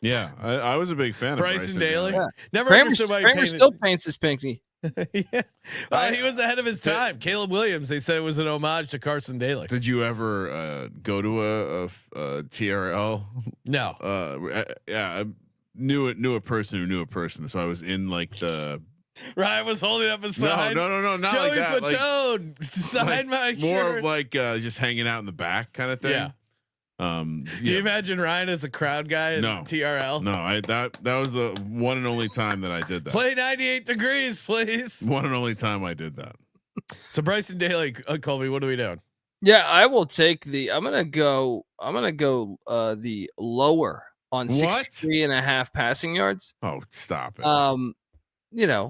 Yeah, I was a big fan of Bryson Daly. Yeah. Never Kramer, understood why Kramer still paints his pinky. Yeah, he was ahead of his time. Caleb Williams. They said it was an homage to Carson Daly. Did you ever go to a TRL? No. Yeah, I knew a person who knew a person, so I was in like the. Ryan was holding up a sign. No, not Joey like that. Fatone, sign my shirt. More of like just hanging out in the back kind of thing. Yeah. Can you imagine Ryan as a crowd guy in TRL? No, that was the one and only time that I did that. Play 98 degrees, please. One and only time I did that. So Bryson Daly, Colby, what are we doing? Yeah, I will take I'm gonna go the lower on 63.5 passing yards. Oh, stop it.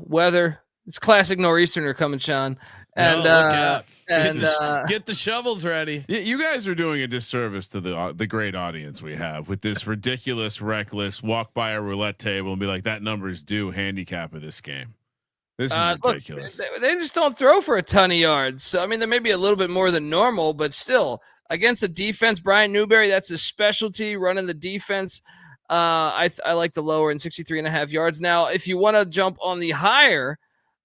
Weather. It's classic nor'easterner coming, Sean. And look out. And get the shovels ready. You guys are doing a disservice to the great audience we have with this ridiculous, reckless walk by a roulette table and be like, that number's due handicap of this game. This is ridiculous. Look, they just don't throw for a ton of yards. So I mean, there may be a little bit more than normal, but still against a defense, Brian Newberry, that's his specialty, running the defense. I like the lower in 63.5 yards. Now, if you want to jump on the higher,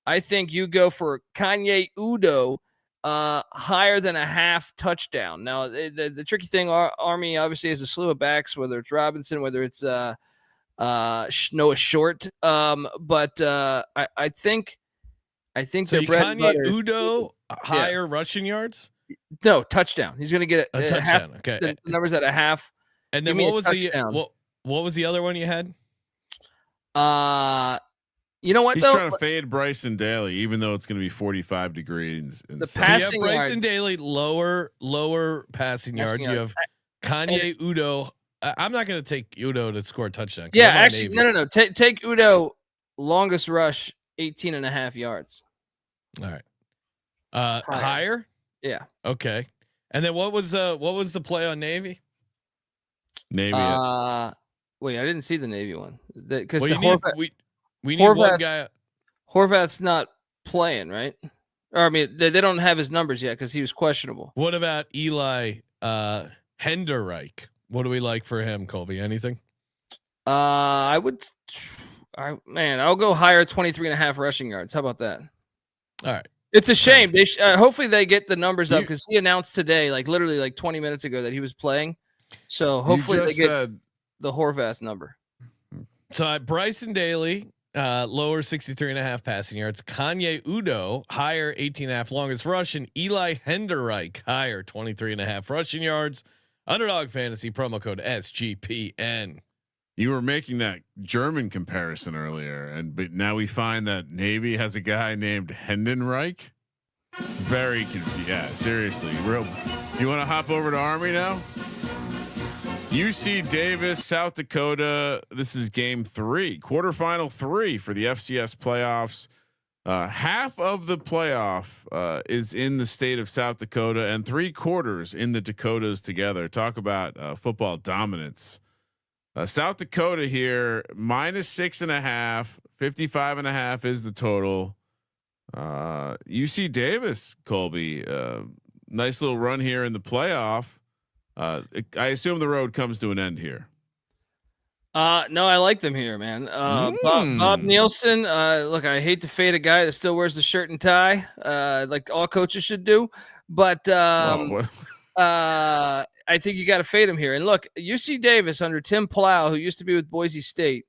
I think you go for Kanye Udo, higher than a half touchdown. Now, the tricky thing, Army obviously has a slew of backs, whether it's Robinson, whether it's Noah Short. But I think so their bread Kanye Udo higher rushing yards. No touchdown. He's going to get a touchdown. Half, okay, the numbers at a half. And then what was what was the other one you had? You know what? He's trying to fade Bryson Daly, even though it's going to be 45 degrees. The so passing you have Bryson yards. Daly lower passing yards. You have Kanye Udo. I'm not going to take Udo to score a touchdown. Yeah, actually, no. Take Udo longest rush 18.5 yards. All right. Higher. Yeah. Okay. And then what was the play on Navy? Navy Wait, I didn't see the Navy one because Well, we need Horvath- one guy. Horvath's not playing, right? Or I mean, they don't have his numbers yet because he was questionable. What about Eli Henderreich? What do we like for him, Colby? Anything? I'll go higher 23.5 rushing yards. How about that? All right. It's a shame. They hopefully they get the numbers up because he announced today, like literally like 20 minutes ago, that he was playing. So hopefully they get the Horvath number. So Bryson Daly, lower 63.5 passing yards. Kanye Udo, higher 18.5 longest rush, and Eli Henderreich, higher 23.5 rushing yards. Underdog Fantasy promo code SGPN. You were making that German comparison earlier, but now we find that Navy has a guy named Hendenreich. Very confused. Yeah, seriously. Real. You want to hop over to Army now? UC Davis, South Dakota. This is game 3, quarterfinal 3 for the FCS playoffs. Half of the playoff is in the state of South Dakota, and 3/4 in the Dakotas together. Talk about football dominance. South Dakota here -6.5, 55.5 is the total. UC Davis, Colby, nice little run here in the playoff. I assume the road comes to an end here. No, I like them here, man. Bob Nielsen. Look, I hate to fade a guy that still wears the shirt and tie, like all coaches should do, but I think you got to fade him here. And look, UC Davis under Tim Plow, who used to be with Boise State,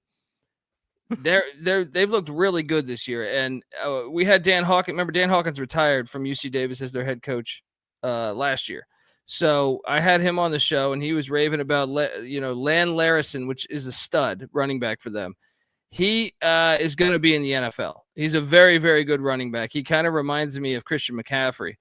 they've looked really good this year. And we had Dan Hawkins. Remember, Dan Hawkins retired from UC Davis as their head coach last year. So I had him on the show, and he was raving about Lan Larison, which is a stud running back for them. He is going to be in the NFL. He's a very, very good running back. He kind of reminds me of Christian McCaffrey.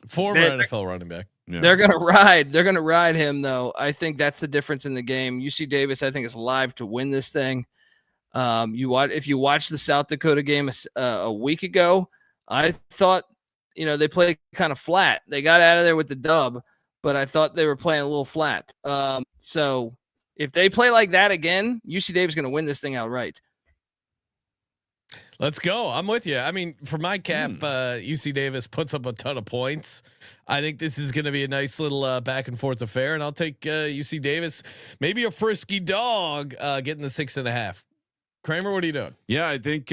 Former NFL running back. Yeah. They're gonna ride him though. I think that's the difference in the game. UC Davis, I think, is live to win this thing. If you watch the South Dakota game a week ago, I thought they played kind of flat. They got out of there with the dub, but I thought they were playing a little flat. So if they play like that again, UC Davis is going to win this thing outright. Let's go. I'm with you. I mean, for my cap, UC Davis puts up a ton of points. I think this is going to be a nice little back and forth affair, and I'll take UC Davis. Maybe a frisky dog getting the 6.5. Kramer, what are you doing? Yeah, I think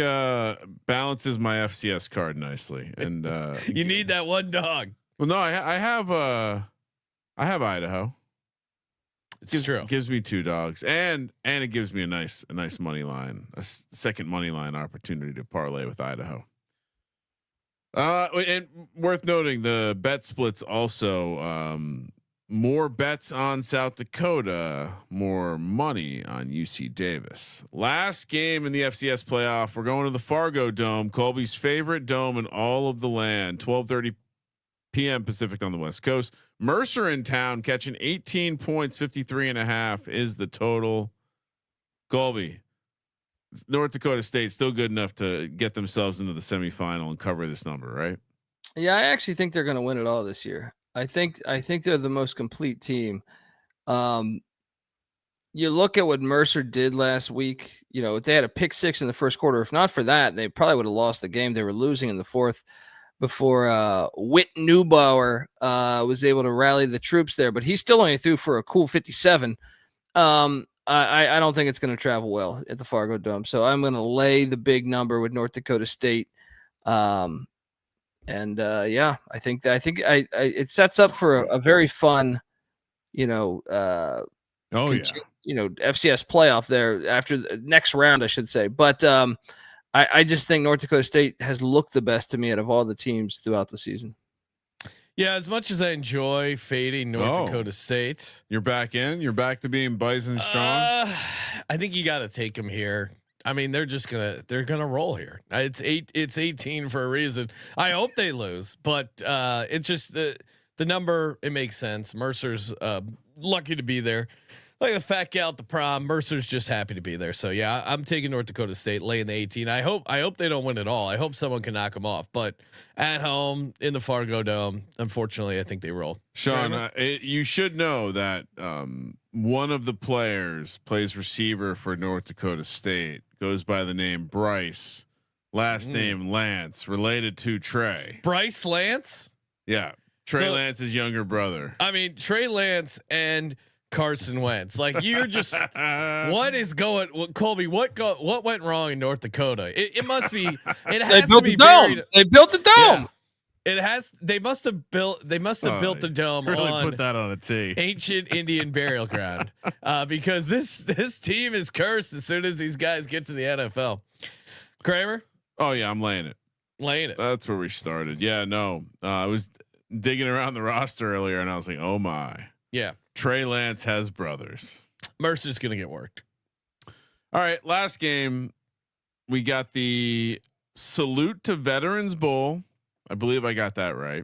balances my FCS card nicely, and you need that one dog. Well, no, I have Idaho. It's true. Gives me 2 dogs, and it gives me a nice money line, a second money line opportunity to parlay with Idaho. And worth noting, the bet splits also more bets on South Dakota, more money on UC Davis. Last game in the FCS playoff, we're going to the Fargo Dome, Colby's favorite dome in all of the land. 12:30 p.m. Pacific on the West Coast. Mercer in town catching 18 points, 53.5 is the total. Colby, North Dakota State still good enough to get themselves into the semifinal and cover this number, right? Yeah, I actually think they're going to win it all this year. I think they're the most complete team. You look at what Mercer did last week. They had a pick 6 in the first quarter. If not for that, they probably would have lost the game. They were losing in the fourth before Whit Neubauer was able to rally the troops there, but he still only threw for a cool 57. I don't think it's going to travel well at the Fargo Dome, so I'm going to lay the big number with North Dakota State. I think it sets up for a very fun, FCS playoff there after the next round, I should say. But I just think North Dakota State has looked the best to me out of all the teams throughout the season. Yeah, as much as I enjoy fading North Dakota State, you're back in. You're back to being Bison strong. I think you got to take them here. I mean, they're gonna roll here. It's 18 for a reason. I hope they lose, but it's just the number. It makes sense. Mercer's lucky to be there. like a fat gal at the prom. Mercer's just happy to be there. So yeah, I'm taking North Dakota State laying the 18. I hope they don't win at all. I hope someone can knock them off. But at home in the Fargo Dome, unfortunately, I think they roll. Sean, you should know that one of the players plays receiver for North Dakota State. Goes by the name Bryce. Last name Lance, related to Trey. Bryce Lance? Yeah. Trey Lance's younger brother. I mean, Trey Lance and Carson Wentz. Like you're just what is going Colby, what went wrong in North Dakota? It must be it has to be buried. They built the dome. Yeah. They must have built the dome really on put that on a tee. Ancient Indian burial ground. Because this team is cursed as soon as these guys get to the NFL. Kramer? Oh yeah, I'm laying it. Laying it. That's where we started. Yeah, no. I was digging around the roster earlier and I was like, oh my. Yeah. Trey Lance has brothers. Mercer's gonna get worked. All right. Last game. We got the Salute to Veterans Bowl. I believe I got that right.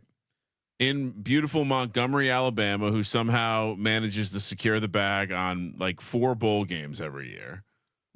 In beautiful Montgomery, Alabama, who somehow manages to secure the bag on like 4 bowl games every year.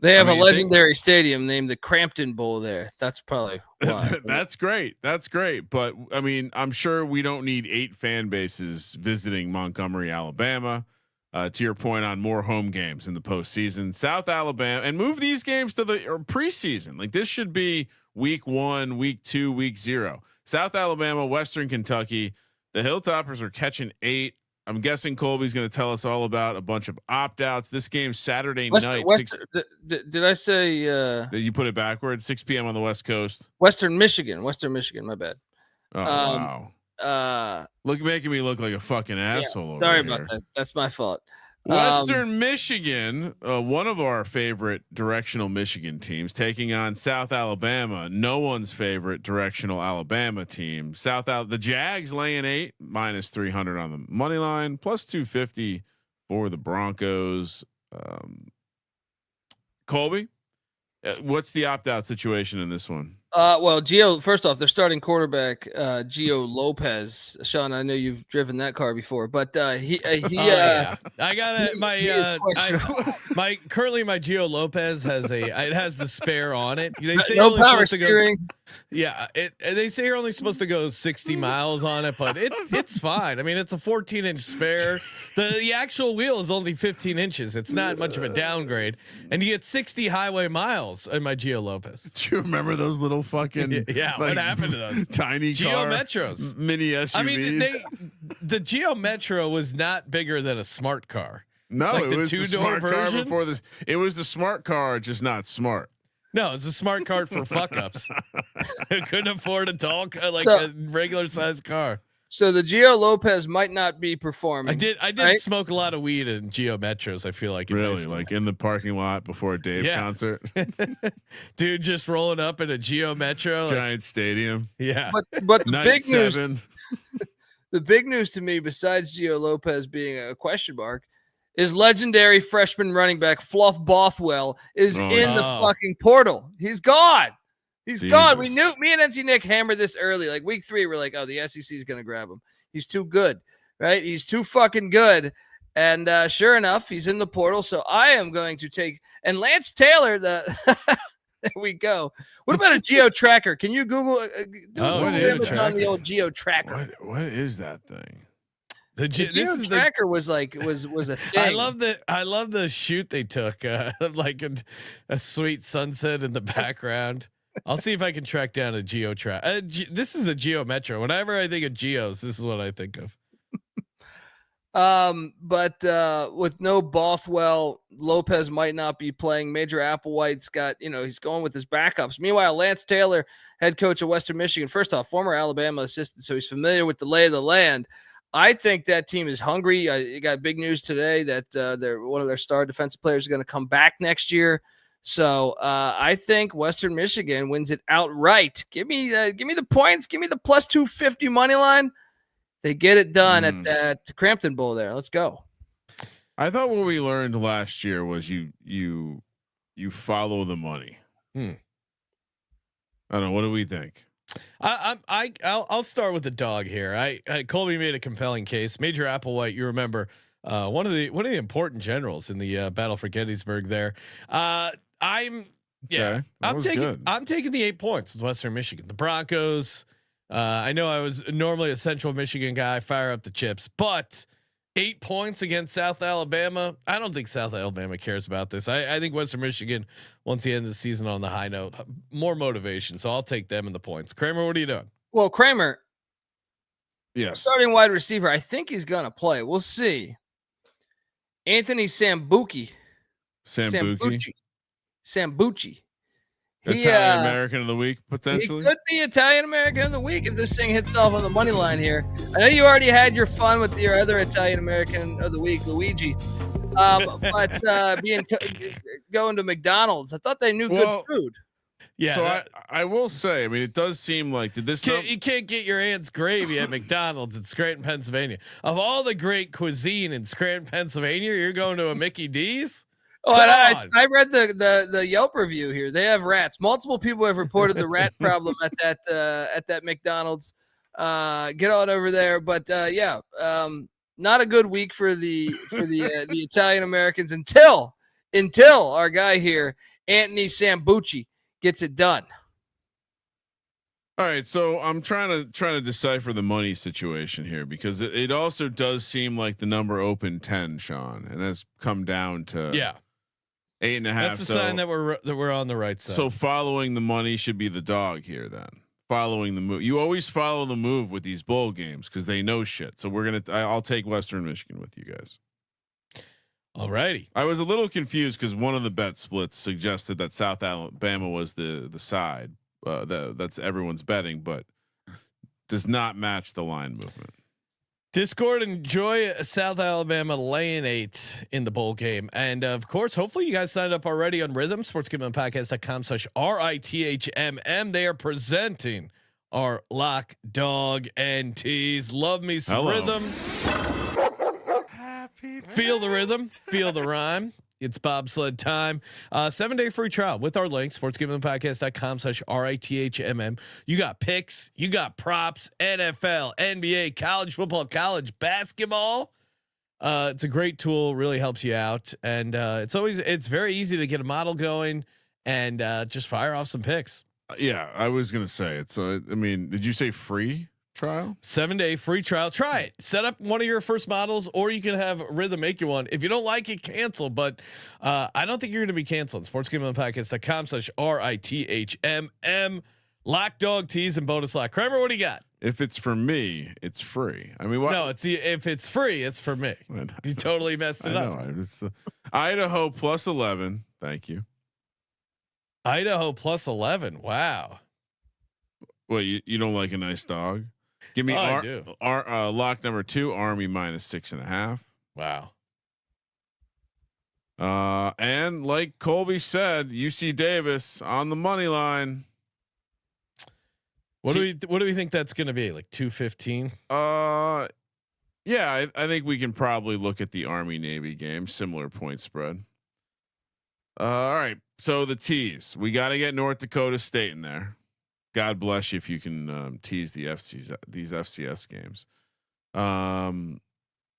They have a legendary stadium named the Crampton Bowl there. That's probably why. That's great. That's great. But I mean, I'm sure we don't need 8 fan bases visiting Montgomery, Alabama. To your point on more home games in the postseason, South Alabama, and move these games to the preseason. Like this should be week 1, week 2, week 0. South Alabama, Western Kentucky. The Hilltoppers are catching 8. I'm guessing Colby's going to tell us all about a bunch of opt-outs. This game Saturday night. Did I say? You put it backwards. 6 p.m. on the West Coast. Western Michigan. My bad. Oh wow. Making me look like a fucking asshole. Sorry about that. That's my fault. Western Michigan, one of our favorite directional Michigan teams, taking on South Alabama, no one's favorite directional Alabama team. The Jags laying 8 minus 300 on the money line, plus 250 for the Broncos. Colby, what's the opt-out situation in this one? Well, Gio. First off, their starting quarterback, Gio Lopez. Sean, I know you've driven that car before, but yeah. I got my currently my Gio Lopez it has the spare on it. They say no power steering. They say you're only supposed to go 60 miles on it, but it's fine. I mean, it's a 14-inch spare. The actual wheel is only 15 inches. It's not much of a downgrade, and you get 60 highway miles in my Gio Lopez. Do you remember those little fucking what happened to those tiny Geo Metros, mini SUVs? I mean, the Geo Metro was not bigger than a smart car. No, like it was the smart car before this. It was the smart car, just not smart. No, it's a smart car for fuck ups. Couldn't afford a a regular sized car. So the Gio Lopez might not be performing. I did smoke a lot of weed in Geo Metros. I feel like really like in the parking lot before a Dave concert. Dude, just rolling up in a Geo Metro, giant stadium. Yeah, but the big news. The big news to me, besides Gio Lopez being a question mark, is legendary freshman running back Fluff Bothwell is in the fucking portal. He's gone. He's gone. We knew. Me and NC Nick hammered this early. Like week 3, we're like, oh, the SEC is gonna grab him. He's too good, right? He's too fucking good. And sure enough, he's in the portal. So I am going to take and Lance Taylor. There we go. What about a Geo Tracker? Can you Google? On the old Geo Tracker. What is that thing? The Geo Tracker was a thing. I love the shoot they took, like a sweet sunset in the background. I'll see if I can track down a Geo track. This is a Geo Metro. Whenever I think of Geos, this is what I think of. But with no Bothwell, Lopez might not be playing. Major Applewhite's got, he's going with his backups. Meanwhile, Lance Taylor, head coach of Western Michigan, first off, former Alabama assistant, so he's familiar with the lay of the land. I think that team is hungry. You got big news today that one of their star defensive players is going to come back next year. So I think Western Michigan wins it outright. Give me the points. Give me the plus 250 money line. They get it done at that Crampton Bowl there. Let's go. I thought what we learned last year was you follow the money. I don't know. What do we think? I'll start with the dog here. Colby made a compelling case. Major Applewhite, you remember, one of the important generals in the battle for Gettysburg. There, I'm taking the 8 points with Western Michigan. The Broncos. I know I was normally a Central Michigan guy. Fire up the chips, but 8 points against South Alabama. I don't think South Alabama cares about this. I think Western Michigan wants the end of the season on the high note, more motivation. So I'll take them in the points. Kramer, what are you doing? Well, Kramer, Yes. starting wide receiver. I think he's gonna play. We'll see. Anthony Sambucci. Sambucci. Italian American of the week, He potentially. could be Italian American of the week if this thing hits off on the money line here. I know you already had your fun with your other Italian American of the week, Luigi. But going to McDonald's, I thought they knew good food. Yeah. So I will say, I mean, it does seem like you can't get your aunt's gravy at McDonald's in Scranton, Pennsylvania. Of all the great cuisine in Scranton, Pennsylvania, you're going to a Mickey D's. Oh, and I read the Yelp review here. They have rats. Multiple people have reported the rat problem at that McDonald's. Get on over there, but not a good week for the Italian Americans until our guy here, Anthony Sambucci, gets it done. All right, so I'm trying to decipher the money situation here because it also does seem like the number opened 10, Sean, and has come down to 8.5. That's a sign that we're on the right side. So following the money should be the dog here then. Following the move. You always follow the move with these bowl games because they know shit. So I'll take Western Michigan with you guys. All righty. I was a little confused because one of the bet splits suggested that South Alabama was the side that's everyone's betting, but does not match the line movement. Discord, enjoy South Alabama laying 8 in the bowl game. And of course, hopefully you guys signed up already on Rhythm, sportsgamblingpodcast.com/RITHMM. They are presenting our Lock, Dog, and Tease. Love me some Rhythm. Feel the rhythm, feel the rhyme. It's bobsled time. 7-day free trial with our link, sportsgamblingpodcast.com/RITHMM. You got picks, you got props, NFL, NBA, college football, college basketball. It's a great tool, really helps you out. And it's very easy to get a model going and just fire off some picks. Yeah, I was going to say it's, I mean, did you say free trial? 7-day free trial. Try it. Set up one of your first models, or you can have Rhythm make you one. If you don't like it, cancel. But I don't think you're going to be canceled. sportsgamblingpodcast.com/RITHMM. Lock, Dog, Tease, and bonus lock. Kramer, what do you got? If it's for me, it's free. I mean, what? No, if it's free, it's for me. You totally messed it up. It's the Idaho plus 11. Thank you. Idaho plus 11. Wow. Well, you don't like a nice dog? Give me lock number 2, Army minus 6.5. Wow. And like Colby said, UC Davis on the money line. What do we think that's going to be? Like 215? Yeah, I think we can probably look at the Army Navy game, similar point spread. All right. So the tease, we got to get North Dakota State in there. God bless you if you can tease these FCS games,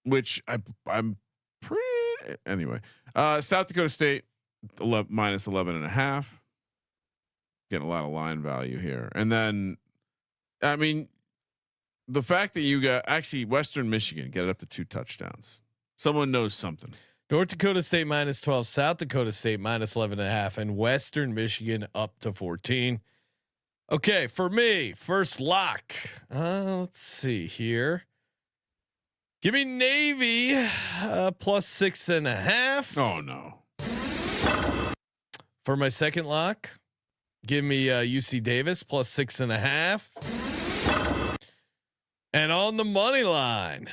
which I'm pretty anyway. South Dakota State minus 11.5. Getting a lot of line value here, and then I mean the fact that you got actually Western Michigan get it up to 2 touchdowns. Someone knows something. North Dakota State minus 12, South Dakota State minus 11.5, and Western Michigan up to 14. Okay, for me, first lock. Let's see here. Give me Navy plus 6.5. Oh no. For my second lock, give me UC Davis plus 6.5. And on the money line.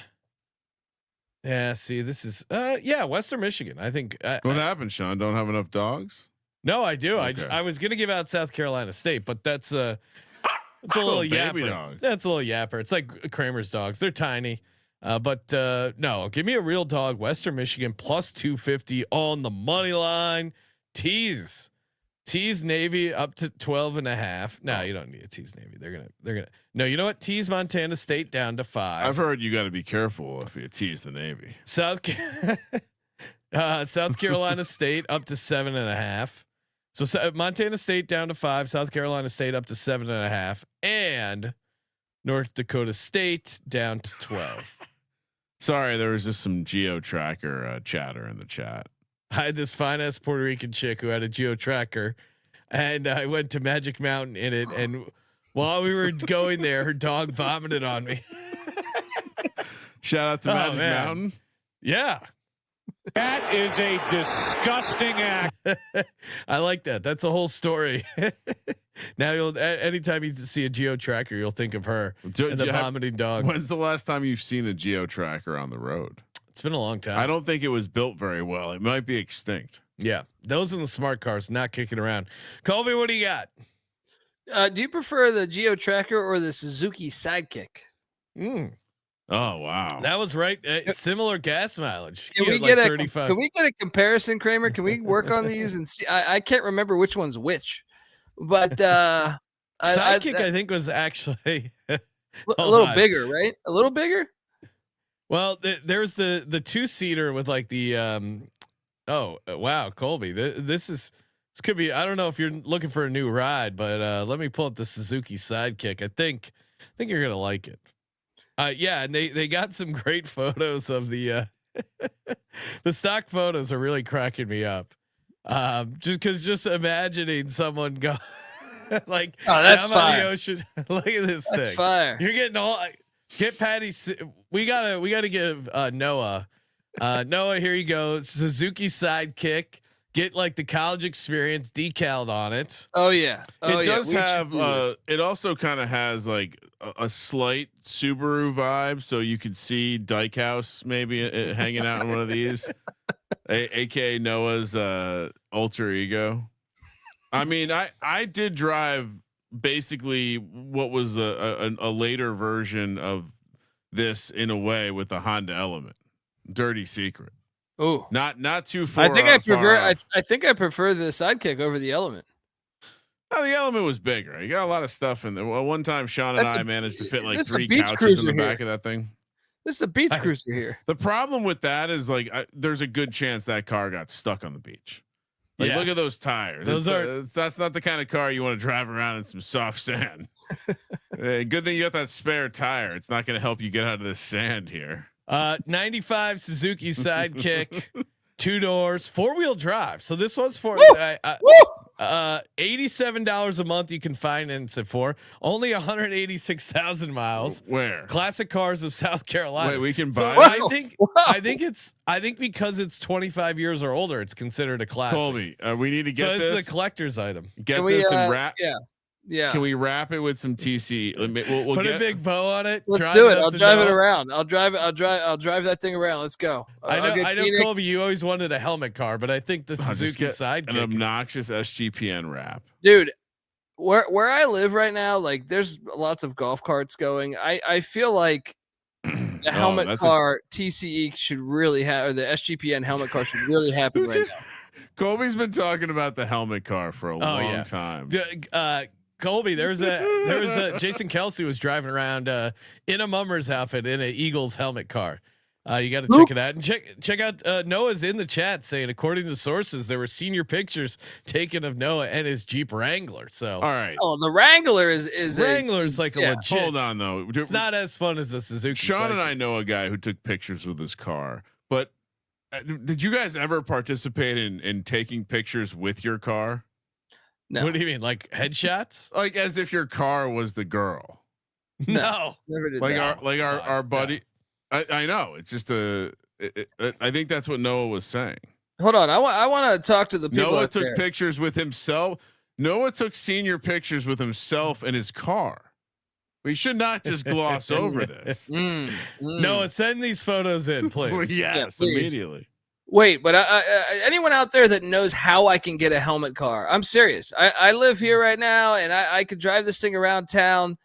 Yeah, see, this is Western Michigan. I think. What happened, Sean? Don't have enough dogs? No, I do. Okay. I was gonna give out South Carolina State, but that's a little yapper. Dog. That's a little yapper. It's like Kramer's dogs. They're tiny, but no. Give me a real dog. Western Michigan plus 250 on the money line. Tease Tease Navy up to 12.5. No, you don't need a Tease Navy. They're gonna. No, you know what? Tease Montana State down to 5. I've heard you got to be careful if you tease the Navy. South Carolina State up to 7.5. So Montana State down to 5. South Carolina State up to 7.5, and North Dakota State down to 12. Sorry, there was just some geo tracker chatter in the chat. I had this fine ass Puerto Rican chick who had a geo tracker, and I went to Magic Mountain in it. And while we were going there, her dog vomited on me. Shout out to Magic Mountain. Yeah. That is a disgusting act. I like that. That's a whole story. Now anytime you see a geo tracker, you'll think of her and the vomiting dog. When's the last time you've seen a geo tracker on the road? It's been a long time. I don't think it was built very well. It might be extinct. Yeah, those are the smart cars, not kicking around. Colby, what do you got? Do you prefer the Geo Tracker or the Suzuki Sidekick? Oh wow, that was right. Similar gas mileage. Can we get 35. Can we get a comparison, Kramer? Can we work on these and see? I can't remember which one's which, but Sidekick I think was actually a little bigger, right? A little bigger. Well, there's the 2-seater with like the oh wow, Colby, this could be, I don't know if you're looking for a new ride, but let me pull up the Suzuki Sidekick. I think you're gonna like it. Yeah, and they got some great photos of the the stock photos are really cracking me up. Just imagining someone go like that's fire. on the ocean. Look at this that's thing. Fire. You're getting all. Get Patty. We gotta give Noah. Noah, here you go. Suzuki Sidekick. Get like the college experience decaled on it. Oh yeah. It does have. It also kind of has like a slight Subaru vibe, so you could see Dykehouse maybe hanging out in one of these, aka Noah's alter ego. I mean, I did drive basically what was a later version of this in a way with the Honda Element. Dirty secret. Oh, not too far. I think I prefer. I think I prefer the Sidekick over the Element. Oh, the Element was bigger. You got a lot of stuff in there. Well, one time Sean and I managed to fit like 3 couches in the back of that thing. This is a beach cruiser here. The problem with that is like there's a good chance that car got stuck on the beach. Like, look at those tires. That's not the kind of car you want to drive around in some soft sand. Good thing you got that spare tire. It's not going to help you get out of this sand here. 95 Suzuki Sidekick, 2 doors, 4-wheel drive. So this was for $87 a month. You can finance it for only 186,000 miles. Where? Classic Cars of South Carolina. Wait, we can buy. So I think because it's 25 years or older, it's considered a classic. Colby, we need to get this. This is a collector's item. Get this and wrap. Yeah. Can we wrap it with some TC? We'll put a big bow on it. Let's do it. I'll drive it around. I'll drive that thing around. Let's go. I know, Colby, you always wanted a helmet car, but I think the Suzuki Sidekick, an obnoxious SGPN wrap, dude. Where I live right now, like there's lots of golf carts going. I feel like the helmet car TCE should really have, or the SGPN helmet car should really happen right now. Colby's been talking about the helmet car for a long time. Colby, there's a Jason Kelsey was driving around in a mummer's outfit in an Eagles helmet car. You got to check it out and check out Noah's in the chat saying, according to sources, there were senior pictures taken of Noah and his Jeep Wrangler. So all right. Oh, the Wrangler is Wrangler's like a legit. Hold on though, it's not as fun as the Suzuki. Sean and I know a guy who took pictures with his car, but did you guys ever participate in taking pictures with your car? No. What do you mean, like headshots? Like as if your car was the girl? No, never did. Our buddy. No. I know. It's just I think that's what Noah was saying. Hold on, I want to talk to the people. Noah took pictures with himself. Noah took senior pictures with himself and his car. We should not just gloss over this. Noah, send these photos in, please. Yes, please. Immediately. Wait, but anyone out there that knows how I can get a helmet car? I'm serious. I live here right now, and I could drive this thing around town.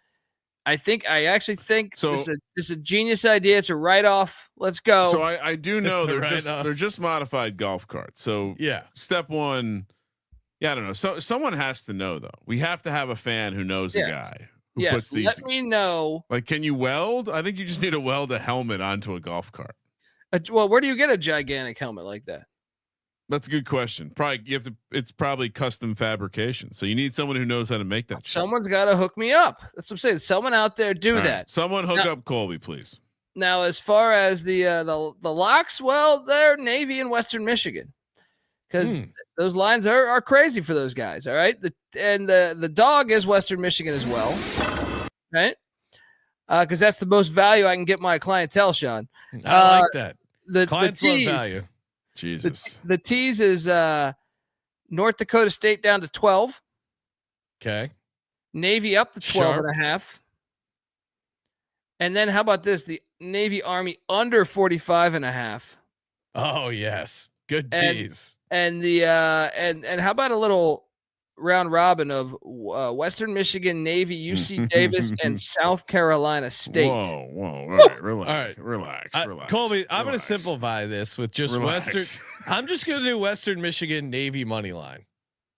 I actually think so. This is a genius idea. It's a write-off. Let's go. So I do know they're just modified golf carts. So yeah, step one, Yeah, I don't know. So someone has to know though. We have to have a fan who knows a guy who puts these. Let me know. Like, can you weld? I think you just need to weld a helmet onto a golf cart. Well, where do you get a gigantic helmet like that? That's a good question. Probably you have to. It's probably custom fabrication. So you need someone who knows how to make that. Someone's got to hook me up. That's what I'm saying. Someone out there do that. Right. Someone hook up Colby, please. Now, as far as the locks, well, they're Navy and Western Michigan, because those lines are crazy for those guys. All right, the dog is Western Michigan as well, right? Because that's the most value I can get my clientele, Sean. I like that. The Clients love value. Jesus. The tease is North Dakota State down to 12. Okay. Navy up to 12 and a half. And then how about this? The Navy Army under 45 and a half. Oh, yes. Good tease. And the and how about a little round robin of Western Michigan, Navy, UC Davis, and South Carolina State. Whoa. All right. Relax. Colby, I'm going to simplify this with just Western. I'm just going to do Western Michigan Navy money line.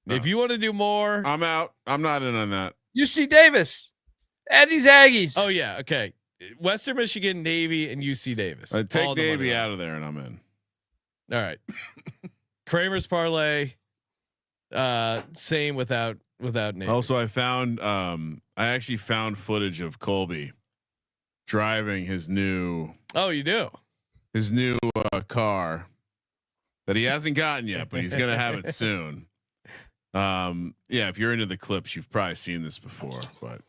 No. If you want to do more, I'm out. I'm not in on that. UC Davis, Eddie's Aggies. Oh yeah. Okay. Western Michigan, Navy, and UC Davis. Take Navy out of there, and I'm in. All right. Kramer's parlay. Same without Navy. Also, I actually found footage of Colby driving his new. Oh, you do? His new car that he hasn't gotten yet, but he's gonna have it soon. Yeah, if you're into the clips, you've probably seen this before, but.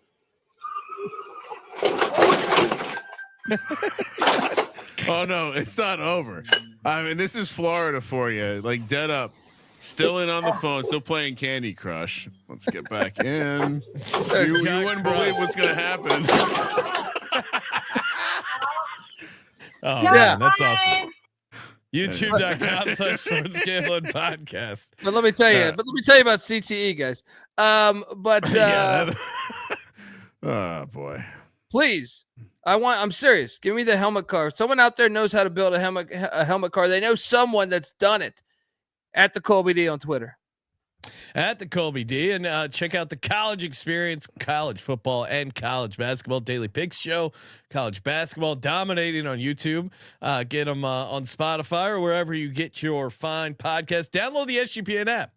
Oh no, it's not over. I mean, this is Florida for you. Like dead up, still in on the phone, still playing Candy Crush. Let's get back in. You wouldn't believe what's gonna happen. Oh man, that's awesome. YouTube.com/Sports Gambling Podcast. But let me tell you about CTE, guys. Oh boy. Please. I'm serious. Give me the helmet car. Someone out there knows how to build a helmet car. They know someone that's done it. At the Colby D on Twitter. At the Colby D, and check out the College Experience, college football and college basketball daily picks show. College basketball dominating on YouTube. Get them on Spotify or wherever you get your fine podcast. Download the SGPN app.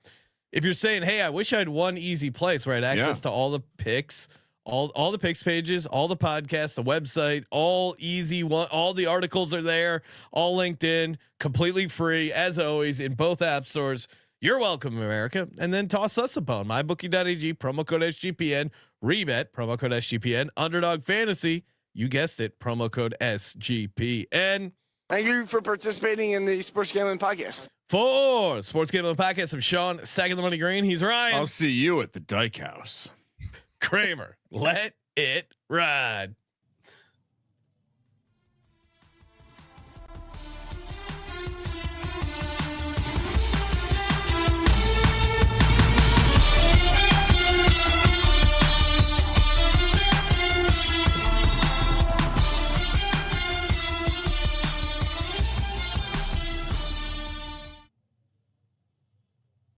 If you're saying, "Hey, I wish I had one easy place where I had access to all the picks." All the picks pages, all the podcasts, the website, all easy one, all the articles are there, all linked in, completely free as always in both app stores. You're welcome, America. And then toss us a bone. MyBookie.ag, promo code SGPN, rebet, promo code SGPN, Underdog Fantasy. You guessed it, promo code SGPN. Thank you for participating in the Sports Gambling Podcast. For Sports Gambling Podcast, I'm Sean, stacking the money green. He's Ryan. I'll see you at the Dyke House. Kramer, let it ride.